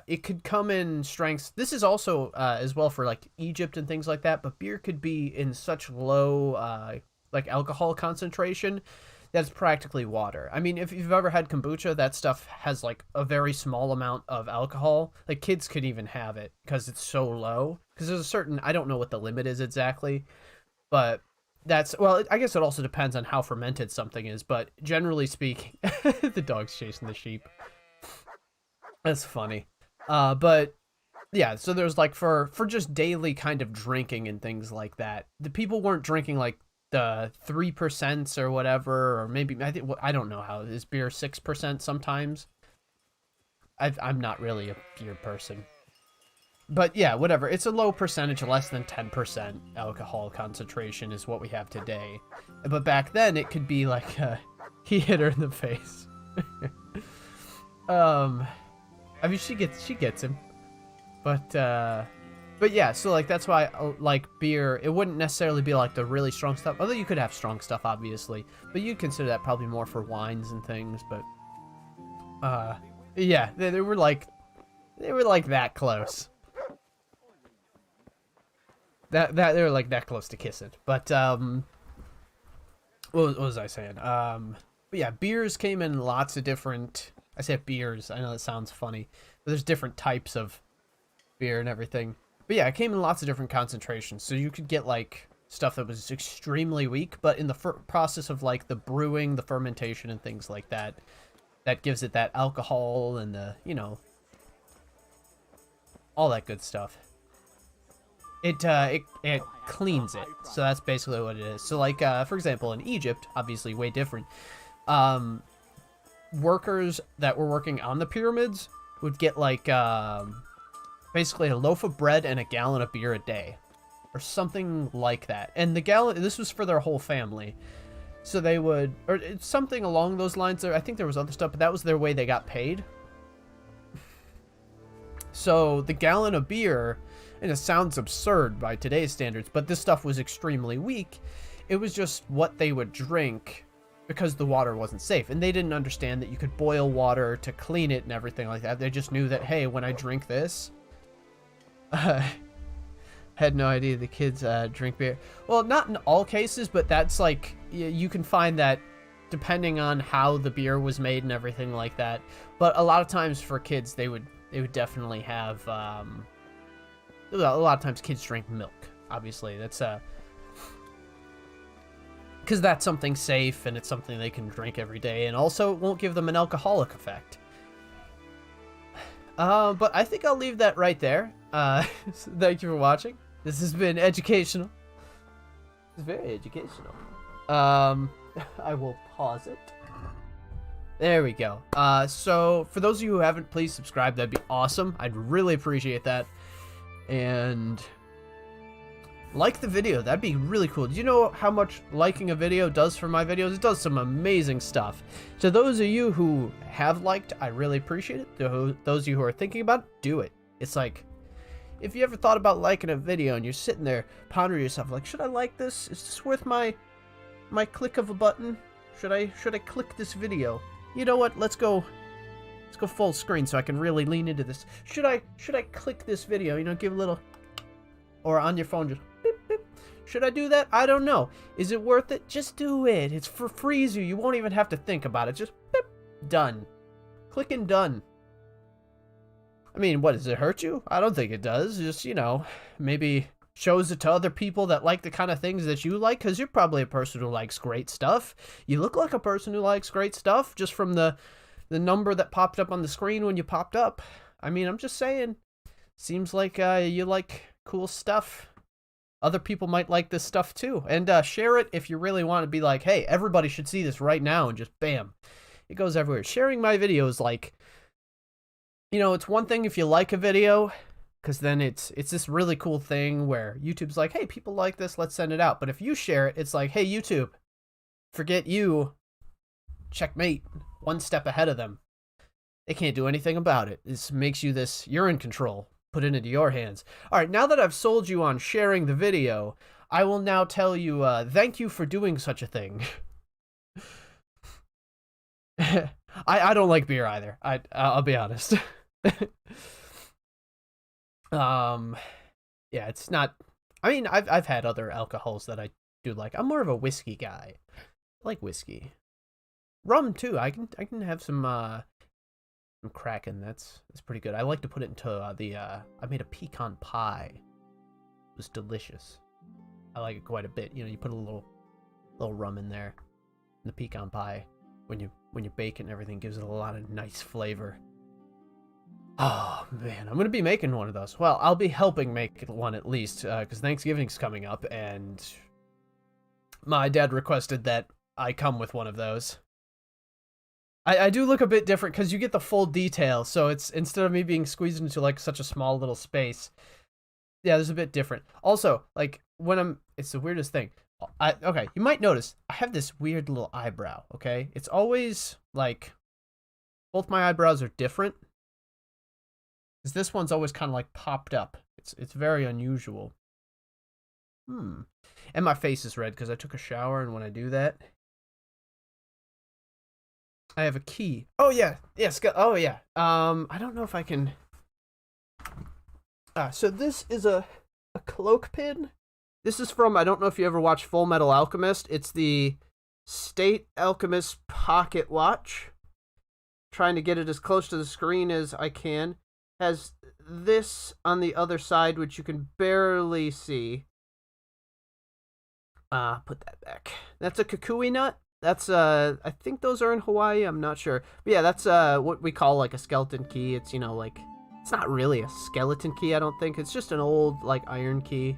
it could come in strengths. This is also as well for, like, Egypt and things like that. But beer could be in such low, like, alcohol concentration that's practically water. I mean, if you've ever had kombucha, that stuff has, like, a very small amount of alcohol. Like, kids could even have it because it's so low. Because there's a certain, I don't know what the limit is exactly, but that's, well, I guess it also depends on how fermented something is, but generally speaking, the dog's chasing the sheep. That's funny. But yeah, so there's, like, for just daily kind of drinking and things like that, the people weren't drinking, like, the 3% or whatever, or maybe, I don't know how, is beer 6% sometimes? I'm not really a beer person. But yeah, whatever, it's a low percentage, less than 10% alcohol concentration is what we have today. But back then, it could be like, he hit her in the face. I mean, she gets him. But yeah, so, like, that's why, like, beer, it wouldn't necessarily be, like, the really strong stuff. Although you could have strong stuff, obviously. But you'd consider that probably more for wines and things, but... yeah, they were, like, that close. They were, like, that close to kissing. But, what was I saying? But yeah, beers came in lots of different... I say beers, I know that sounds funny. But there's different types of beer and everything. But yeah, it came in lots of different concentrations. So you could get, like, stuff that was extremely weak, but in the process of, like, the brewing, the fermentation, and things like that, that gives it that alcohol and the, you know, all that good stuff. It cleans it, so that's basically what it is. So like, for example, in Egypt, obviously way different, workers that were working on the pyramids would get like, basically a loaf of bread and a gallon of beer a day, or something like that. And the gallon, this was for their whole family. So they would, or it's something along those lines. I think there was other stuff, but that was their way they got paid. So the gallon of beer, and it sounds absurd by today's standards, but this stuff was extremely weak. It was just what they would drink because the water wasn't safe. And they didn't understand that you could boil water to clean it and everything like that. They just knew that, hey, when I drink this, had no idea the kids drink beer. Well, not in all cases, but that's like, you can find that depending on how the beer was made and everything like that. But a lot of times for kids, they would definitely have, a lot of times kids drink milk, obviously. That's, because that's something safe and it's something they can drink every day. And also it won't give them an alcoholic effect. But I think I'll leave that right there. So thank you for watching. This has been educational. It's very educational. I will pause it. There we go. So for those of you who haven't, please subscribe. That'd be awesome. I'd really appreciate that. And like the video. That'd be really cool. Do you know how much liking a video does for my videos? It does some amazing stuff. So those of you who have liked, I really appreciate it. Those of you who are thinking about it, do it. It's like, if you ever thought about liking a video and you're sitting there pondering yourself, like, should I like this? Is this worth my click of a button? Should I click this video? You know what? Let's go full screen so I can really lean into this. Should I click this video? You know, give a little, or on your phone, just beep, beep. Should I do that? I don't know. Is it worth it? Just do it. It's for free. You won't even have to think about it. Just beep, done. Click and done. I mean, what, does it hurt you? I don't think it does. Just, you know, maybe shows it to other people that like the kind of things that you like, because you're probably a person who likes great stuff. You look like a person who likes great stuff just from the number that popped up on the screen when you popped up. I mean, I'm just saying, seems like you like cool stuff. Other people might like this stuff too. And share it if you really want to be like, hey, everybody should see this right now, and just bam, it goes everywhere. Sharing my videos, like, you know, it's one thing if you like a video, because then it's this really cool thing where YouTube's like, hey, people like this, let's send it out. But if you share it, it's like, hey, YouTube, forget you, checkmate, one step ahead of them. They can't do anything about it. This makes you this, you're in control. Put it into your hands. All right, now that I've sold you on sharing the video, I will now tell you, thank you for doing such a thing. I don't like beer either. I'll be honest. Yeah, it's not, I mean, I've had other alcohols that I do like. I'm more of a whiskey guy. I like whiskey. Rum too. I can have some Kraken. That's pretty good. I like to put it into I made a pecan pie. It was delicious. I like it quite a bit. You know, you put a little rum in there. And the pecan pie, when you bake it and everything, gives it a lot of nice flavor. Oh man, I'm gonna be making one of those. Well, I'll be helping make one at least, because Thanksgiving's coming up, and my dad requested that I come with one of those. I do look a bit different because you get the full detail, so it's, instead of me being squeezed into like such a small little space, yeah, there's a bit different. Also, like when it's the weirdest thing. Okay, you might notice I have this weird little eyebrow. Okay, it's always like both my eyebrows are different. Because this one's always kind of like popped up. It's very unusual. And my face is red because I took a shower, and when I do that, I have a key. Oh yeah, yes. Oh yeah. I don't know if I can. So this is a cloak pin. This is from, I don't know if you ever watched Full Metal Alchemist. It's the State Alchemist pocket watch. Trying to get it as close to the screen as I can. Has this on the other side, which you can barely see. Put that back. That's a kukui nut. That's, I think those are in Hawaii. I'm not sure. But yeah, that's, what we call like a skeleton key. It's, you know, like, It's not really a skeleton key, I don't think. It's just an old, like, iron key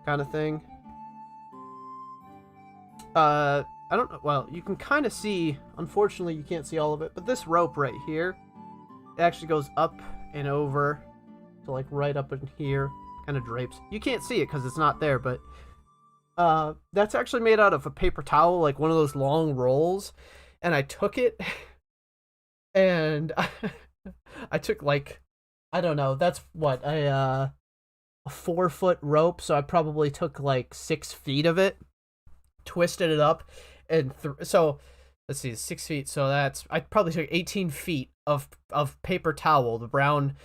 kind of thing. I don't know. Well, you can kind of see, unfortunately, you can't see all of it, but this rope right here, it actually goes up and over to, like, right up in here, kind of drapes. You can't see it because it's not there, but that's actually made out of a paper towel, like one of those long rolls, and I took it, and I took, like, I don't know, that's what, a 4-foot rope, so I probably took, like, 6 feet of it, twisted it up, and so let's see, 6 feet, so I probably took 18 feet of paper towel, the brown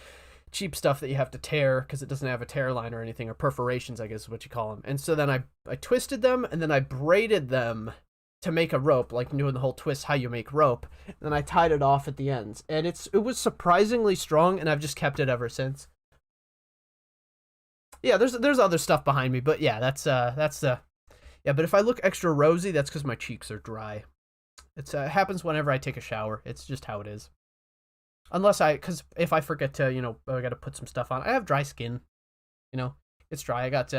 cheap stuff that you have to tear because it doesn't have a tear line or anything, or perforations, I guess is what you call them. And so then I twisted them, and then I braided them to make a rope, like doing the whole twist how you make rope, and then I tied it off at the ends, and it was surprisingly strong, and I've just kept it ever since. Yeah, there's other stuff behind me, but yeah, that's the yeah. But if I look extra rosy, that's because my cheeks are dry. It happens whenever I take a shower. It's just how it is. Unless because if I forget to, I got to put some stuff on. I have dry skin, it's dry. I got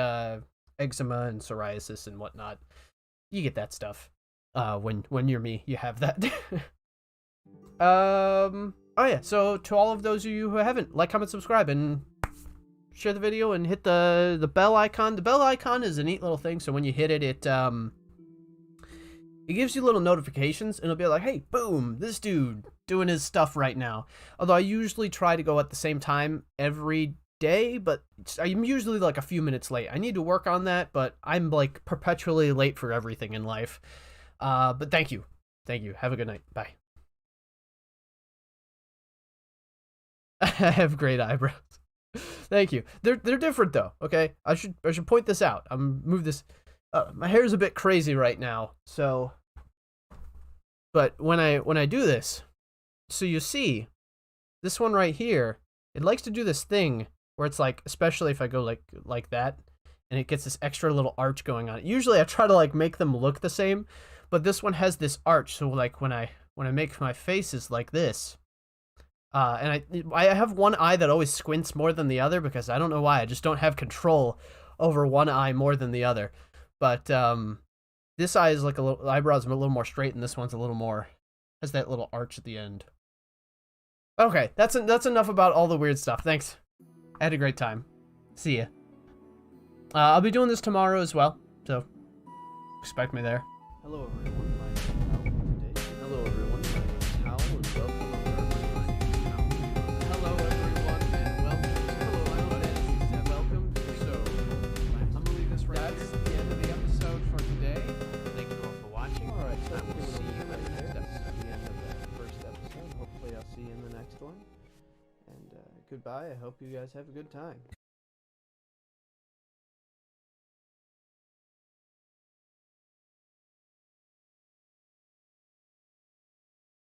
eczema and psoriasis and whatnot. You get that stuff. When you're me, you have that. Oh yeah. So to all of those of you who haven't, like, comment, subscribe, and share the video, and hit the bell icon. The bell icon is a neat little thing. So when you hit it, it gives you little notifications, and it'll be like, hey, boom, this dude doing his stuff right now. Although I usually try to go at the same time every day, but I'm usually like a few minutes late. I need to work on that, but I'm like perpetually late for everything in life. But thank you. Have a good night. Bye. I have great eyebrows. Thank you. They're different though. Okay, I should point this out. Move this. My hair is a bit crazy right now, so. But when I do this, so you see, this one right here, it likes to do this thing where it's like, especially if I go like that, and it gets this extra little arch going on. Usually I try to like make them look the same, but this one has this arch. So like when I make my faces like this, and I have one eye that always squints more than the other because I don't know why. I just don't have control over one eye more than the other. But this eye is like eyebrows are a little more straight, and this one's a little more, has that little arch at the end. Okay, that's enough about all the weird stuff. Thanks. I had a great time. See ya. I'll be doing this tomorrow as well, so expect me there. Hello everyone, my name is Hal. Hello everyone, my name is Hal, and welcome. So, I'm gonna leave this right here. That's the end of the episode for today. Thank you all for watching. Alright, so I will see you in the next episode. That's the end of the first episode. Hopefully I'll see you in the next one. And goodbye. I hope you guys have a good time.